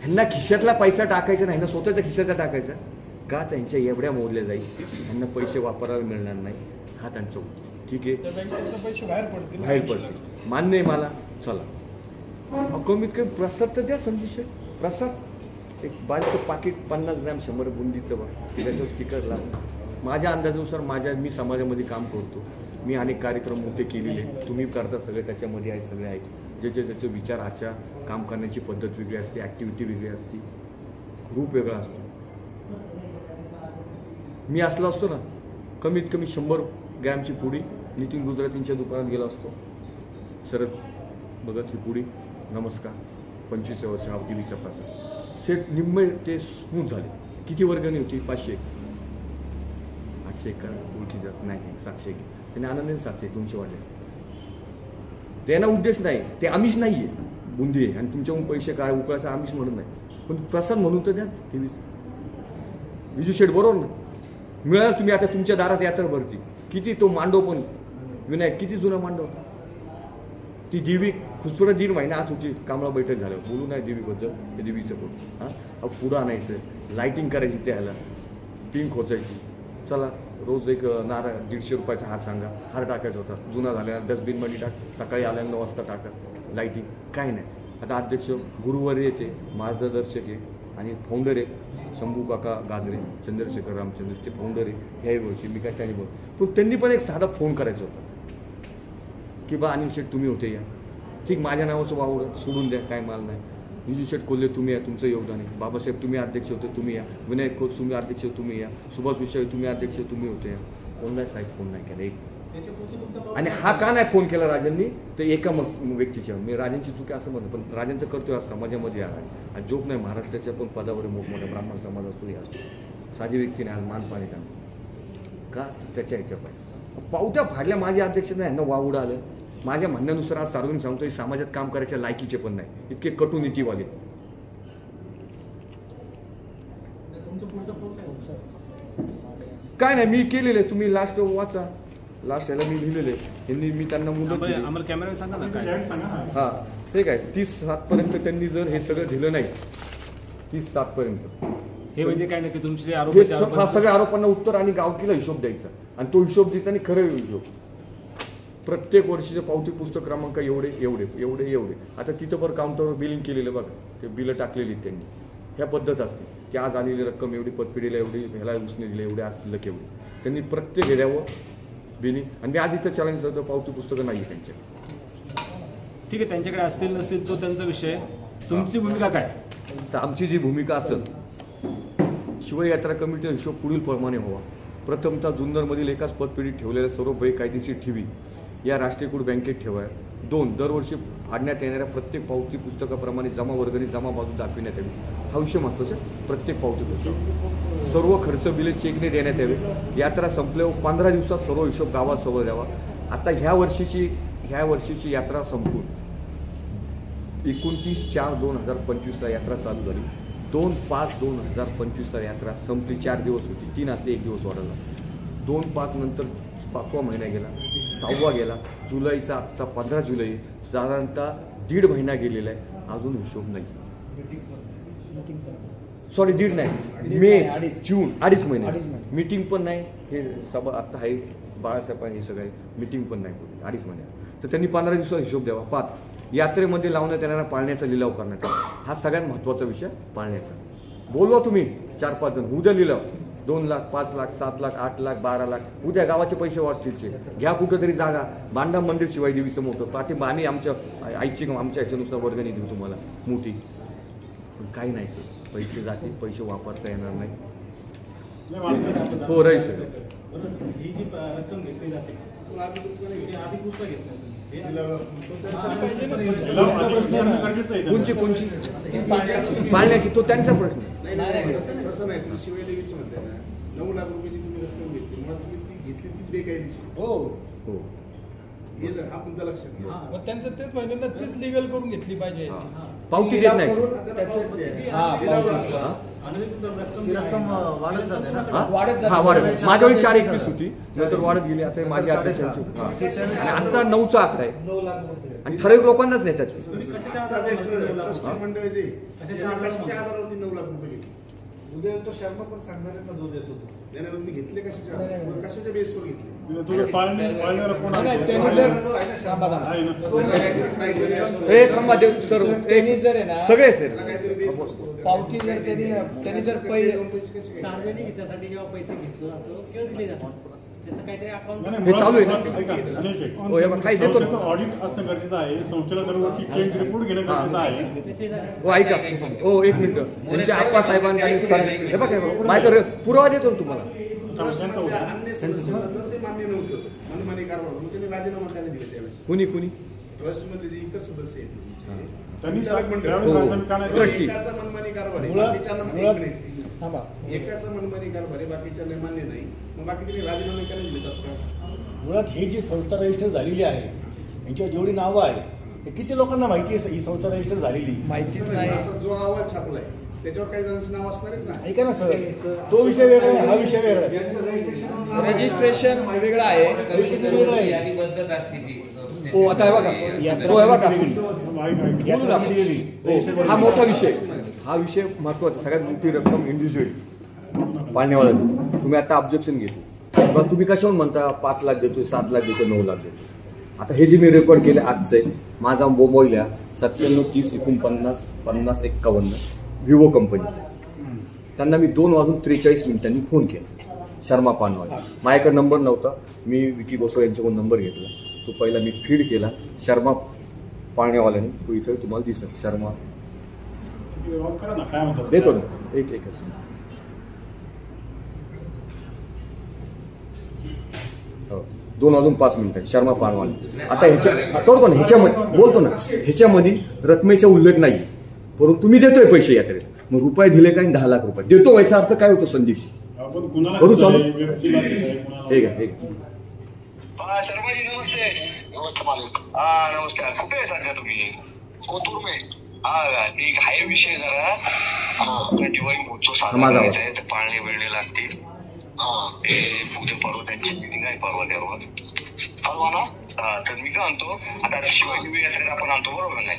ह्यांना खिशातला पैसा टाकायचा नाही, ह्यांना स्वतःच्या खिशाचा टाकायचा का, त्यांच्या एवढ्या मोडल्या जाईल, ह्यांना पैसे वापरायला मिळणार नाही, हा त्यांचा उद्देश. ठीक आहे पैसे बाहेर पडतील, मान्य आहे मला, चला कमीत कमी प्रसाद तर द्या संदेश. प्रसाद एक बारीचं पाकिट 50 ग्रॅम 100 बुंदीचं बघ, त्याच्यावर स्टिकर लाव. माझ्या अंदाजानुसार मी समाजामध्ये काम करतो, मी अनेक कार्यक्रम मोठे केलेले, तुम्ही करता सगळे त्याच्यामध्ये आहे, सगळे आहेत. ज्याचे विचाराच्या काम करण्याची पद्धत वेगळी असते, ॲक्टिव्हिटी वेगळी असते, ग्रुप वेगळा असतो. मी असलो असतो ना कमीत कमी 100 ग्रॅमची पुडी नितीन गुजरातींच्या दुकानात गेलो असतो, शरद बघत ही पुडी नमस्कार 25व्या वर्ष देवीचा प्रसाद. शेठ निम्मे ते स्मूथ झाले. किती वर्गणी होती? 500. 800 का उलटी जास्त नाही, 700 घे. त्याने आनंदाने 700 200 वाढले. त्यांना उद्देश नाही, ते आमिष नाही आहे, बुंदी आहे आणि तुमच्याकडून पैसे काय उकळायचं आमिष म्हणून नाही, पण प्रसाद म्हणून तर द्या. देवीचं विजू शेठ बरोबर ना, मिळाला तुम्ही आता तुमच्या दारात यात्रा भरती, किती तो मांडव पण विनायक किती जुना मांडव, ती देवी खुसपडा 1.5 महिना आत होती, कांबळा बैठक झालं, बोलू नाही देवीबद्दल, ते देवीचं पण हां पुढं आणायचं, लाईटिंग करायची त्याला, पिंक खोचायची. चला रोज एक नारळ 150 रुपयाचा हार सांगा, हार टाकायचा होता, जुना झालेला डस्टबिनमध्ये टाक, सकाळी आल्या 9 वाजता टाका, लाईटिंग काय नाही. आता अध्यक्ष गुरुवारी येते, मार्गदर्शक आहे आणि फाउंडर आहे शंभू काका गाजरे, चंद्रशेखर रामचंद्र ते फाउंडर आहे ह्याही गोष्टी. मी काय त्याने बोल, पण त्यांनी पण एक साधा फोन करायचा होता की बा अनिल शेठ तुम्ही होते या, ठीक माझ्या नावाचं वावडं सोडून द्या, काय माल नाही. विजू शेठ कोल्हे तुम्ही या, तुमचं योगदान आहे. बाबासाहेब तुम्ही अध्यक्ष होते, तुम्ही या. विनायक खोत तुम्ही अध्यक्ष तुम्ही या. सुभाष विषय तुम्ही अध्यक्ष तुम्ही होते या. कोण नाही साहेब फोन नाही केला एक. आणि हा का नाही फोन केला राजांनी, तर एका व्यक्तीच्या, मी राजांची चुकी असं म्हणतो, पण राजांचं कर्तव्य आज समाजामध्ये आहे. आज जोक नाही, महाराष्ट्राच्या पण पदावर मोठमोठ्या ब्राह्मण समाज असू असतो, साधी व्यक्तीने आज मानपाणी का त्याच्या ह्याच्या पाहिजे पावत्या फाडल्या. माझ्या अध्यक्षांना यांना वावडं आलं. माझ्या म्हणण्यानुसार आज सार्वजनिक सांगतोय समाजात काम करायच्या लायकीचे पण नाही, इतके कटू नीतीवाले. काय नाही मी केलेले, तुम्ही लास्ट वाचा, लास्ट याला मी लिहिलेले, मी त्यांना मुदत दिली. आम्हाला कॅमेरा सांगा ना काय. हां ठीक आहे, 30/7 त्यांनी जर हे सगळं दिलं नाही, 30/7 हे म्हणजे काय नाही की तुमचे जे आरोप हे आहेत, ते हा सगळ्या आरोपांना उत्तर आणि गावकीला हिशोब द्यायचा, आणि तो हिशोब देताना खरं हिशोब. प्रत्येक वर्षीचे पावती पुस्तक क्रमांक एवढे एवढे एवढे एवढे. आता तिथं पण काउंटरवर बिलिंग केलेलं बघा, ते बिलं टाकलेली त्यांनी. ह्या पद्धत असते की आज आलेली रक्कम एवढी, पतपिढीला एवढी, ह्याला उसने दिले एवढे, आज शिल्लक एवढी. त्यांनी प्रत्येक एरियावर बिलिंग, आणि मी आज इथं चॅलेंज करतो, पावती पुस्तकं नाही त्यांच्या. ठीक आहे, त्यांच्याकडे असतील नसतील तो त्यांचा विषय. तुमची भूमिका काय? तर आमची जी भूमिका असेल, शिवयात्रा कमिटीचा हिशोब पुढील प्रमाणे व्हावा. प्रथमतः जुन्नरमधील एकाच पतपेढीत ठेवलेल्या सर्व वही कायदेशीर ठेवी या राष्ट्रीयकृत बँकेत ठेवाव्या. 2. दरवर्षी फाडण्यात येणाऱ्या प्रत्येक पावती पुस्तकाप्रमाणे जमा वर्गणी जमा बाजू दाखविण्यात यावी. हा विषय महत्त्वाचा आहे. प्रत्येक पावती पुस्तक सर्व खर्च बिले चेकने देण्यात यावे. यात्रा संपल्यावर 15 दिवसात सर्व हिशोब गावात समोर द्यावा. आता ह्या वर्षीची यात्रा संपून 29/4/2025 यात्रा चालू झाली. 2/5/2025 यात्रा संपली. 4 दिवस होती, 3 असते, 1 दिवस वाढवला. 2/5 नंतर 5वा महिना गेला, 6वा गेला, जुलैचा आत्ता 15 जुलै, साधारणतः 1.5 महिना गेलेला आहे, अजून हिशोब नाही. सॉरी 1.5 नाही, मे जून 2.5 महिने. मीटिंग पण नाही, हे सभा आत्ता आहे, बाळासाहेब हे सगळे मीटिंग पण नाही होती 2.5 महिन्यात. तर त्यांनी 15 दिवसाचा हिशोब द्यावा. 5. यात्रेमध्ये लावण्यात येणारा पाळण्याचा लिलाव करण्यात यावा. हा सगळ्यात महत्त्वाचा विषय, पाळण्याचा. बोलवा तुम्ही 4-5 जण, उद्या लिलाव 2 लाख, 5 लाख, 7 लाख, 8 लाख, 12 लाख. उद्या गावाचे पैसे वाटतील. घ्या कुठेतरी जागा, बांधा मंदिर शिवाय देवीचं मोठं. पाठिंबा आम्ही आमच्या ह्याच्यानुसार वर्गणी देऊ तुम्हाला मोठी. पण काही नाही सर, पैसे जातील, पैसे वापरता येणार नाही. हो रजिस्टर. ही जी रक्कम घेतली जाते कोणची पाळण्याची, तो त्यांचा प्रश्न. तसं नाही, तुम्ही शिवाय देवीची म्हणताय ना, 9 लाख रुपयाची तुम्ही रक्कम घेतली, मग तुम्ही ती घेतली तीच बेकायदेशीर. हो हा मुद्दा लक्षात घ्या. मग त्यांचं तेच पाहिजे ना, तीच लिगल करून घेतली पाहिजे. पावती देत नाही. रक्कम वाढत जाते ना. हा वाढत. माझ्या वेळी 421 होती, नंतर वाढत गेली. आता माझी आता 9चा आकडा आहे, 9 लाख रुपये. आणि ठराविक लोकांनाच नेतात. मंडळाचे कशाच्या आधारावरती 9 लाख रुपये घेतले? उद्या तो शर्मा पण सांगणार आहे ना, जो देतो तो. नाही, मी घेतले कशाच्या बेसवर घेतले? थांबा सर, सगळे सर पावती जर त्यांनी जर सार्वजनिक हितासाठी जेव्हा पैसे घेतले जातो किंवा दिले जातात, त्याचं काहीतरी अकाउंट हे चालू आहे ना. हो, हे बघा, काही देतो ना. ऑडिट असणं गरजेचं आहे. संस्थेला दरवर्षी चेक रिपोर्ट घेणं गरजेचं आहे. हो ऐका, हो 1 मिनिट. म्हणजे आप्पा साहेबांनी हे बघा, माझ्याकडे पुरावा देतो ना तुम्हाला. ते मान्य नव्हतं, मनमानी कारभार, मग त्यांनी राजीनामा खाली दिला त्यावेळेस. कुणी ट्रस्ट मध्ये जे इतर सदस्य आहेत, त्यांनी संचालक मंडळ, ट्रस्टी. एकाचा मनमानी कारभार आहे, एकाचा मनमानी कारभार आहे, बाकीच्या मान्य नाही, मग बाकीचे राजीनामे करायला देतात. मुळात ही जी संस्था रजिस्टर झालेली आहे, यांच्यावर जेवढी नावं आहे, हे किती लोकांना माहिती आहे ही संस्था रजिस्टर झालेली? माहितीच नाही. आता जो अहवाल छापलाय त्याच्यावर काही जणांचं नाव असणार आहेत ना. ऐका ना सर, तो विषय वेगळा आहे, हा विषय वेगळा आहे. रजिस्ट्रेशन वेगळं आहे. रजिस्ट्रेशन वेगळं आहे. यादी पद्धत असते ती. हो आता हे बघा, हो हे बघा, हा मोठा विषय. हा विषय महत्वाचा. सगळ्यात मोठी रक्कम इंडिव्हिज्युअल पाळण्यावाला. तुम्ही आता ऑब्जेक्शन घेतो, मग तुम्ही कशावर म्हणता 5 लाख देतोय, 7 लाख देतोय, 9 लाख देतोय. आता हे जे मी रेकॉर्ड केलं आजचं आहे, माझा मोबाईल आहे 97 30 49 50 51 विवो कंपनीचा. त्यांना मी 2:43 फोन केला, शर्मा पानवाला. माझ्याकडे नंबर नव्हता, मी विकी गोसो यांच्याकडून नंबर घेतला. तो पहिला मी फीड केला शर्मा पाळण्यावाल्याने. तो इथं तुम्हाला दिसत शर्मा देतो ना. एक हो 2:05 शर्मा पानवाले. आता करतो ना, ह्याच्यामध्ये बोलतो ना, ह्याच्यामध्ये रकमेचा उल्लेख नाही, परंतु तुम्ही देतोय पैसे यात्रेत. मग रुपये दिले काय? 10 लाख रुपये देतो. व्हायचा अर्थ काय होतो संदीपजी? करू चालू. ठीक आहे. शर्माजी नमस्ते. नमस्ते मालिक. हा नमस्कार. कुठे आहे सध्या तुम्ही? कोथरूड में. हा एक आहे विषय जरा, दिवाळी महोत्सव साजरा करायचा आहे, तर पाळणे बिळणे लागतील. ते उद्या परवा त्यांची मिटिंग आहे परवा त्यावर परवा ना. तर मी काय म्हणतो आता शिवाजी यात्रेत आपण आणतो बरोबर नाही.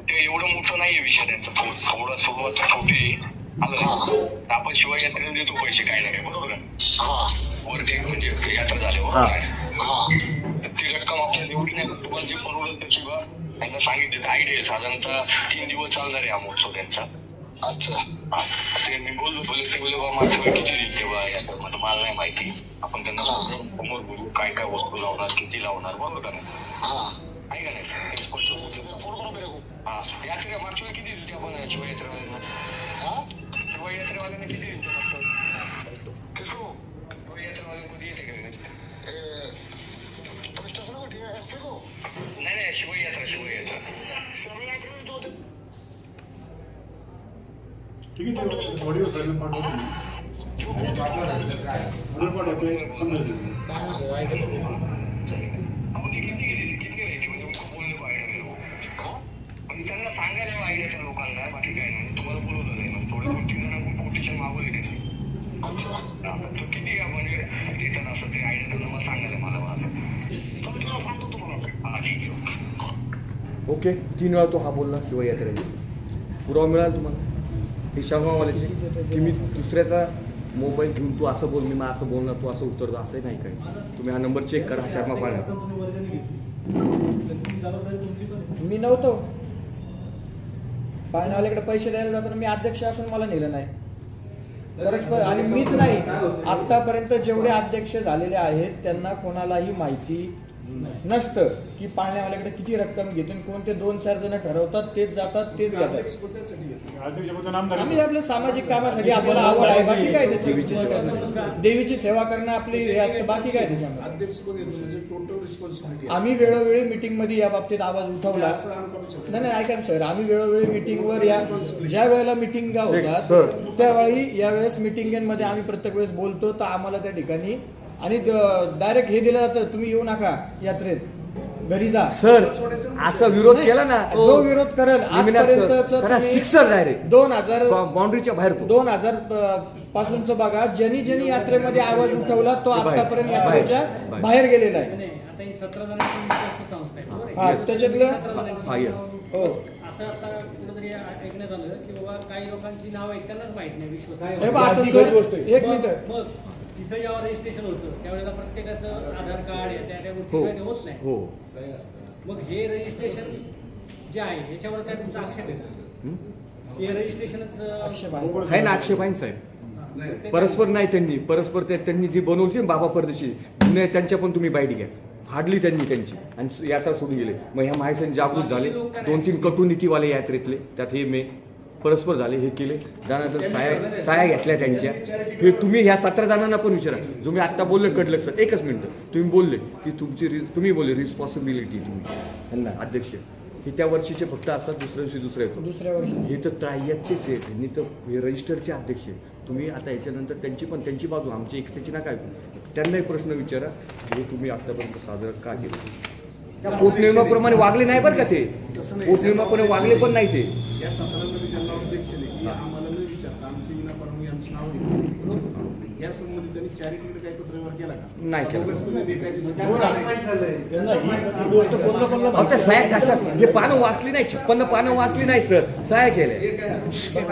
ते एवढं मोठं नाहीये विषय त्यांचा, थोडं सुरुवात छोटी आलं आपण शिवाजी यात्रेला देतो पैसे काही नाही बरोबर आहे. वरती म्हणजे यात्रा झाली बरोबर आहे. तर ती रक्कम आपल्याला एवढी नाही, तुम्हाला जे परवडत त्याची बा त्यांना सांगितलं आयडिया साधारणतः 3 दिवस चालणार आहे हा महोत्सव त्यांचा. अच्छा ते मी बोललो ते बोलले बा माझं किती देईल तेव्हा यात्रा मला नाही माहिती. आपण त्यांना समोर बोलू काय काय वस्तू लावणार किती लावणार बरोबर का नाही. आहे का नाही यात्रे मागच्या वेळी किती दिली आपण शिवयात्रेवाल्यांना शिवयात्रेवाल्यांना किती दिली शिवयात्रेवाल्यांमध्ये येते का नाही शिवयात्रा ठीक आहे ऑडिओ साईडला पाठवतो त्यांना सांगायला आयडिया त्या लोकांना बाकी काय नाही. तुम्हाला बोलवलं नाही थोडं 2-3 जणांना कोटेशन मागवले त्याची. तो किती म्हणजे देतात असं ते आयडिया त्यांना सांगायला मला असं तुम्हाला सांगतो तुम्हाला. हा ठीक आहे ओके. 3 वेळा तो हा बोलला शिवयात्रेची पुरावा मिळाला तुम्हाला हे शर्मावाल्याचे की मी दुसऱ्याचा मोबाईल घेऊन तू असं बोल मी असं बोलणार तू असं उत्तर असं नाही काय. तुम्ही हा नंबर चेक करा शर्मा पाण्याचा. मी नव्हतो पाळण्यावाल्याकडे पैसे द्यायला जाताना मी अध्यक्ष असून मला नेलं नाही परस्पर. आणि मीच नाही आतापर्यंत जेवढे अध्यक्ष झालेले आहेत त्यांना कोणालाही माहिती नसतं की पाळण्यावाल्याकडे किती रक्कम घेतो. कोणते 2-4 जण ठरवतात तेच जातात तेच घेतात. आम्ही आपल्या सामाजिक कामासाठी आपल्याला आवड आहे बाकी काय त्याच्या देवीची सेवा करणं आपली हे असतं बाकी काय त्याच्यामध्ये. आम्ही वेळोवेळी मीटिंग मध्ये या बाबतीत आवाज उठवला नाही ऐका सर. आम्ही वेळोवेळी मीटिंगवर या ज्या वेळेला मिटिंग होतात त्यावेळी यावेळेस मिटिंगमध्ये आम्ही प्रत्येक वेळेस बोलतो तर आम्हाला त्या ठिकाणी आणि डायरेक्ट हे दिलं जातं तुम्ही येऊ नका यात्रेत घरी जा. सर असा विरोध केला ना जो विरोध करेल आजपर्यंत डायरेक्ट 2000 बाउंड्रीच्या बाहेर 2000 पासूनच बघा ज्यांनी यात्रेमध्ये आवाज उठवला तो आतापर्यंत यात्रेच्या बाहेर गेलेला आहे. आता ही 17 जणांची विश्वस्त संस्था आहे त्याच्यातलं हो असं आता कुठेतरी ऐकण्यात आलं की बाबा काही लोकांची नाव ऐकायलाच माहित नाही विश्वास. एक मिनिट मग तिथं जेव्हा रजिस्ट्रेशन होतं त्यावेळेला प्रत्येकाचं आधार कार्ड त्या गोष्टी होत नाही. मग हे रजिस्ट्रेशन जे आहे याच्यावर काय तुमचा आक्षेप आहे? हे रजिस्ट्रेशनच आक्षेप आहे ना. आक्षेप आहे साहेब परस्पर नाही परस्पर त्यांनी जी बनवली बाबा परदेशी त्यांच्या पण तुम्ही बाईट घ्या फाडली त्यांची आणि यात्रा सोडून गेले. मग ह्या माहिती जागृत झाले 2-3 कटुनीतीवाले यात्रेतले त्यात हे मे परस्पर झाले हे केले त्यानंतर साया घेतल्या त्यांच्या. हे तुम्ही ह्या 17 जणांना पण विचारा जो मी आत्ता बोलले कडलं सर एकच मिनिट तुम्ही बोलले की तुम्ही बोलले रिस्पॉन्सिबिलिटी तुम्ही त्यांना अध्यक्ष हे त्या वर्षीचे फक्त असतात दुसऱ्या दिवशी दुसऱ्या वर्षी हे तर त्राय्याचेच आहेत. यांनी तर हे रजिस्टरचे अध्यक्ष तुम्ही आता याच्यानंतर त्यांची बाजू आमची एकट्याची नका त्यांनाही प्रश्न विचारा हे तुम्ही आतापर्यंत साजरं का केलं. त्या पोटनियमाप्रमाणे वागले नाही बरं का ते पोटनियमाप्रमाणे वागले पण नाही ते. या 17 मध्ये ज्यांना ऑब्जेक्शन आहे आम्हाला न विचारता आमची विनापरवानगी आमची नाव घेतली या संबंधित त्यांनी चॅरिटीकडे काही पत्रव्यवहार केला का नाही केला. सह्या कशा हे पानं वाचली नाही 56 पानं वाचली नाही सर सह्या केल्या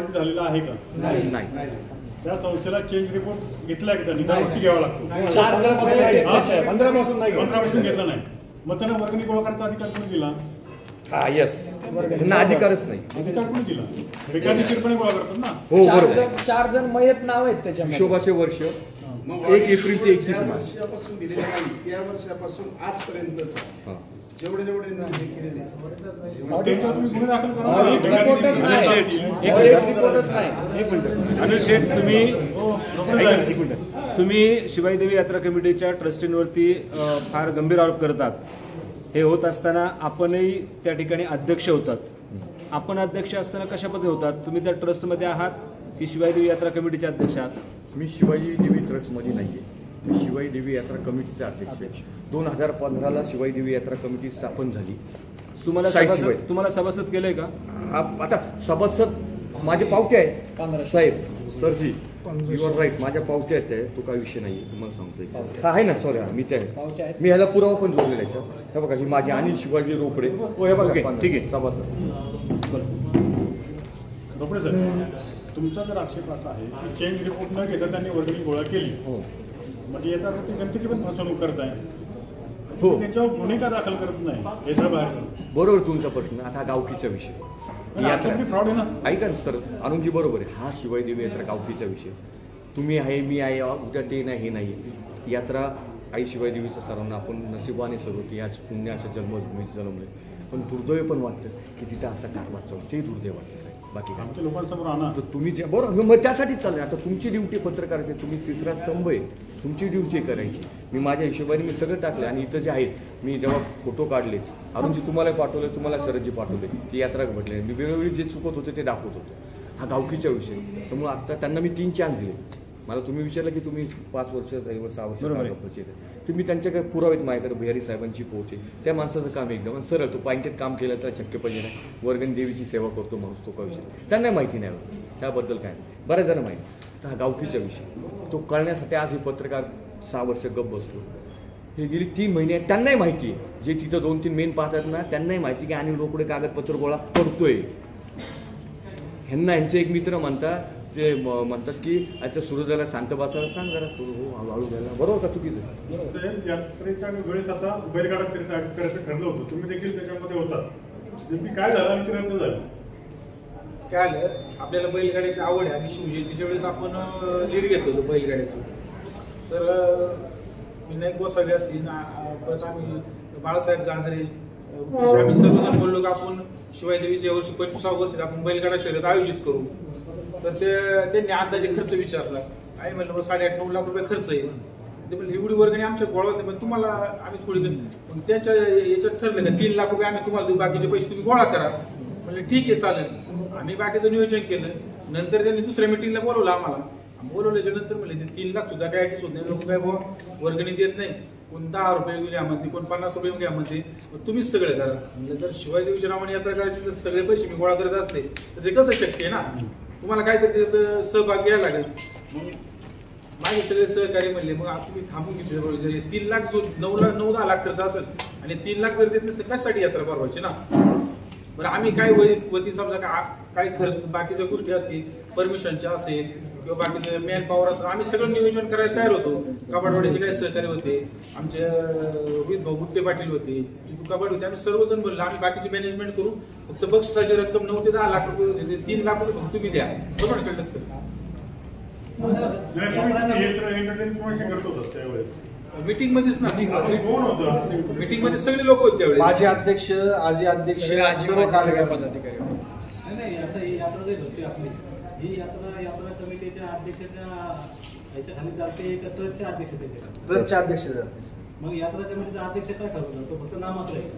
झालेला आहे का नाही. त्या संस्थेला चेंज रिपोर्ट घेतला की त्यांनी दरवर्षी घ्यावा लागतो 15 पासून घेतला नाही. मग त्यांना वर्गणी गोळा करायचा अधिकार कोणी दिला? यस अधिकारच नाही. अधिकार कोणी दिला? बेकायदेशीरपणे गोळा करतात ना. हो बरोबर. 4 जण मयत नाव आहेत त्याच्यामध्ये. हिशोबाचे वर्ष 1 एप्रिल ते 31 मार्च वर्षापासून दिलेल्या नाही त्या वर्षापासून आजपर्यंत जेवढे हे केलेले त्यांच्यावर तुम्ही गुन्हे दाखल करा. अनिल शेठ तुम्ही शिवाईदेवी यात्रा कमिटीच्या ट्रस्टींवरती फार गंभीर आरोप करतात. हे होत असताना आपणही त्या ठिकाणी अध्यक्ष होतात. आपण अध्यक्ष असताना कशा पद्धती होतात? तुम्ही त्या ट्रस्टमध्ये आहात की शिवाईदेवी यात्रा कमिटीचे अध्यक्ष आहात? मी शिवाजी देवी ट्रस्टमध्ये नाहीये. मी शिवाई देवी यात्रा कमिटीचा अध्यक्ष. 2015ला शिवाई देवी यात्रा कमिटी स्थापन झाली. तुम्हाला सभासद केलंय का? आता सभासद माझे पावते आहे साहेब सरजी यू आर राईट, माझ्या पावत्या आहेत तो काही विषय नाही तुम्हाला सांगतोय आहे ना. सॉरी मी ते आहे, मी ह्याला पुरावा पण जोडलेला याच्यात. हे बघा ही माझी अनिल शिवाजी रोकडे. हो हे बघा ठीक आहे सभासद. रोकडे सर, तुमचा जर आक्षेप असा आहे की चेंज रिपोर्ट न घेता त्यांनी वर्गणी गोळा केली, हो म्हणजे याचा अर्थ ते जनतेची पण फसवणूक करत आहे. हो त्यांच्यावर गुन्हे का दाखल करत नाही हे सर बाहेर. बरोबर तुमचा प्रश्न. आता गावकीचा विषय यात्रा फ्रॉड आहे ना. ऐका ना सर, अनुजी बरोबर आहे. हा शिवाय देवी यात्रा गावकीचा विषय. तुम्ही आहे मी आहे उद्या ते नाही हे नाही. यात्रा आई शिवाय देवीचं सर्वांना आपण नशिबाने सर्व की याच पुण्याच्या जन्मभूमीत जन्मले. पण दुर्दैव पण वाटतं की तिथं असा कारभार चालू, ते दुर्दैव वाटतं साहेब. बाकी काय आमच्या लोकांसमोर आणा. तर तुम्ही जे बरोबर मग त्यासाठीच चाललंय. आता तुमची ड्युटी पत्रकाराची, तुम्ही तिसरा स्तंभ आहे, तुमची ड्युटी करायची. मी माझ्या हिशोबाने मी सगळं टाकलं. आणि इथं जे आहेत मी जेव्हा फोटो काढले, अरुणजी तुम्हाला पाठवले, तुम्हाला शरदजी पाठवले की यात्रा घडले, मी वेळोवेळी जे चुकत होते ते दाखवत होतो. हा गावकीचा विषय. त्यामुळे आता त्यांना मी 3 चान्स दिले. मला तुम्ही विचारलं की तुम्ही 5 वर्ष 6 वर्ष तुम्ही त्यांच्याकडे पुरावेत माझ्याकडे. बिहारी साहेबांची पोहोच आहे. त्या माणसाचं काम एकदम सरळ. तो बँकेत काम केलं तर शक्य पाहिजे नाही. वर्गणी देवीची सेवा करतो माणूस, तो काय विषय त्यांना माहिती नाही त्याबद्दल काय नाही. बऱ्याच जण माहिती. तर हा गावकीचा विषय तो कळण्यासाठी आज हे पत्रकार 6 वर्ष गप्प बसलो. हे गेली 3 महिने त्यांनाही माहिती आहे. जे तिथं 2-3 मेन पाहतात ना त्यांनाही माहिती की अनिल रोकडे कागदपत्र गोळा करतोय. ह्यांना यांचे एक मित्र म्हणतात, ते म्हणतात की आता सूर्योदयाला शांत बसायला सांग जरा, हो हळूहळू घ्यायला. बरोबर का चुकीचं? यात्रेच्या वेळेस आता बैलगाडा करायचं ठरलं होतं, तुम्ही देखील त्याच्यामध्ये होता. नेमकी काय झालं आणि ते रद्द झालं? काय आलं, आपल्याला बैलगाड्याची आवड आहे आणि शिवजयंतीच्या वेळेस आपण लीड घेतलो होतो बैलगाड्याचं. तर विनायक गोसावी असतील, परत आम्ही बाळासाहेब गांधरे, आम्ही सर्वजण बोललो की आपण शिवाजीदेवीच्या वर्षी 25 वर्षात आपण बैलगाडा शर्यत आयोजित करू. तर त्यांनी अंदाजे खर्च विचारला. आई म्हणलं 8.5-9 लाख रुपये खर्च येईल. ते म्हणजे एवढी वर्गणी आमच्या गोळा होते, पण तुम्हाला आम्ही थोडी त्यांच्या याच्यात ठरलं का 3 लाख रुपये आम्ही तुम्हाला देऊ, बाकीचे पैसे तुम्ही गोळा करा. म्हणजे ठीक आहे चालेल. आम्ही बाकीचं नियोजन केलं. नंतर त्यांनी दुसऱ्या मिटिंगला बोलवलं आम्हाला. बोलवल्याच्या नंतर म्हणले 3 लाख सुद्धा काय ऍडजस्ट होत नाही, लोक काय वर्गणी देत नाही. कोण 10 रुपये घ्या म्हणते, कोण 50 रुपये घ्या म्हणते, तुम्हीच सगळं करा. म्हणजे जर शिवाजीदेवीच्या नावाने यात्रा करायची तर सगळे पैसे मी गोळा करत असते तर ते कसं शक्य आहे ना. तुम्हाला काहीतरी सहभाग घ्यायला लागेल. मग माझे सगळे सहकारी म्हणले मग तुम्ही थांबून घेतले. 3 लाख जो 9-10 लाख खर्च असेल आणि 3 लाख जर देत नसते कशासाठी यात्रा भरवायची ना. बरं आम्ही काय वती समजा काय खर्च बाकीच्या गोष्टी असतील, परमिशनच्या असेल किंवा बाकीचं मॅन पॉवर असेल, आम्ही सगळं नियोजन करायला तयार होतो. कबाडवाडीचे काही सहकारी होते, आमचे भाऊ गुट्टे पाटील होते, कबाड होते, आम्ही सर्वजण बोललो आम्ही बाकीची मॅनेजमेंट करू. फक्त बक्षिसाची रक्कम 9 ते 10 लाख रुपये होते, 3 लाख रुपये फक्त तुम्ही द्या. बरोबर कळलं सर? मीटिंग मध्येच ना, मीटिंग मध्ये सगळे लोक होते त्यावेळेस. माझे अध्यक्ष, आजी अध्यक्ष, सर्व कार्यपदाधिकारी. नाही आता ही यात्रा जे होती आपली, ही यात्रा कमिटीच्या अध्यक्षाच्या ह्याच्या खाली जाते का ट्रस्टच्या अध्यक्षतेच्या? ट्रस्टच्या अध्यक्ष. मग यात्रा कमिटीचा अध्यक्ष काय ठरवतो? तो फक्त नामात्र आहे.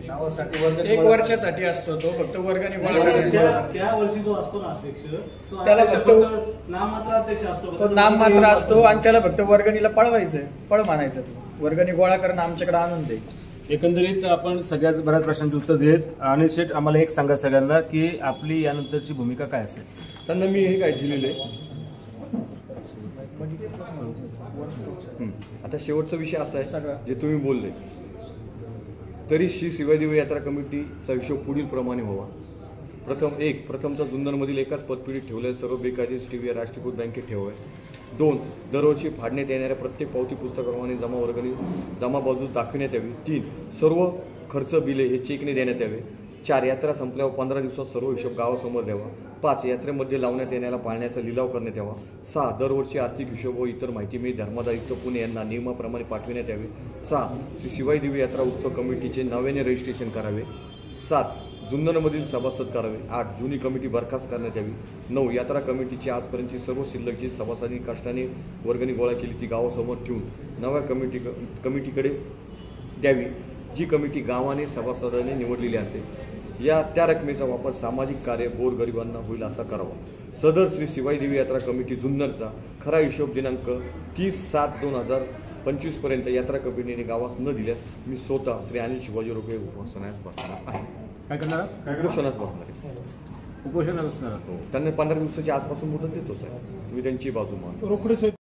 नावासाठी वर्गणी 1 वर्षासाठी असतो तो, फक्त वर्गणी गोळा करायचा. त्या वर्षी जो असतो ना अध्यक्ष, तो त्याला फक्त नाममात्र अध्यक्ष असतो. तो नाममात्र असतो आणि त्याला फक्त वर्गणीला पळवायचं, पळ मानायचं. वर्गणी गोळा करणं आमच्याकडे आणून दे. एकंदरीत आपण बऱ्याच प्रश्नांची उत्तर देत. अनिल शेठ, आम्हाला एक सांगा सगळ्यांना की आपली यानंतरची भूमिका काय असेल? त्यांना मी हे काय दिलेलं आहे. आता शेवटचा विषय असा आहे जे तुम्ही बोलले, तरी श्री शिवाजीदेवी यात्रा कमिटीचा हिशोब पुढील प्रमाणे व्हावा. प्रथमतः जुन्नरमधील एकाच पतपेढीत ठेवलेल्या सर्व बेकायदेशीर टीव्ही राष्ट्रीयकृत बँकेत ठेवावे. 2 दरवर्षी फाडण्यात येणाऱ्या प्रत्येक पावती पुस्तकाप्रमाणे जमा बाजू दाखविण्यात यावी. 3 सर्व खर्च बिले हे चेकने देण्यात यावे. 4 यात्रा संपल्यावर 15 दिवसात सर्व हिशोब गावासमोर द्यावा. 5 यात्रेमध्ये लावण्यात येणाऱ्या पाळण्याचा लिलाव करण्यात यावा. 6 दरवर्षी आर्थिक हिशोब व इतर माहिती मी धर्मादायित्व पुणे यांना नियमाप्रमाणे पाठविण्यात यावे. 6 श्री शिवाजीदेवी यात्रा उत्सव कमिटीचे नव्याने रजिस्ट्रेशन करावे. 7 जुन्नरमधील सभासद करावे. 8 जुनी कमिटी बरखास्त करण्यात यावी. 9 यात्रा कमिटीची आजपर्यंतची सर्व शिल्लक जी सभासदांनी कष्टाने वर्गणी गोळा केली ती गावासमोर ठेवून नव्या कमिटीकडे द्यावी, जी कमिटी गावाने सभासदांनी निवडलेली असेल. त्या रकमेचा वापर सामाजिक कार्य गोरगरिबांना होईल असा करावा. सदर श्री शिवाजीदेवी यात्रा कमिटी जुन्नरचा खरा हिशोब दिनांक 30/7/2025 पर्यंत यात्रा कमिटीने गावास न दिल्यास मी स्वतः श्री अनिल शिवाजी रोकडे उपोषणास बसणार आहे. काय करणार? उपोषणास बसणार आहे. उपोषणाला बसणार. त्यांना 15 दिवसाच्या आसपासून मुदत देतो साहेब, तुम्ही त्यांची बाजू मान. रोकडे साहेब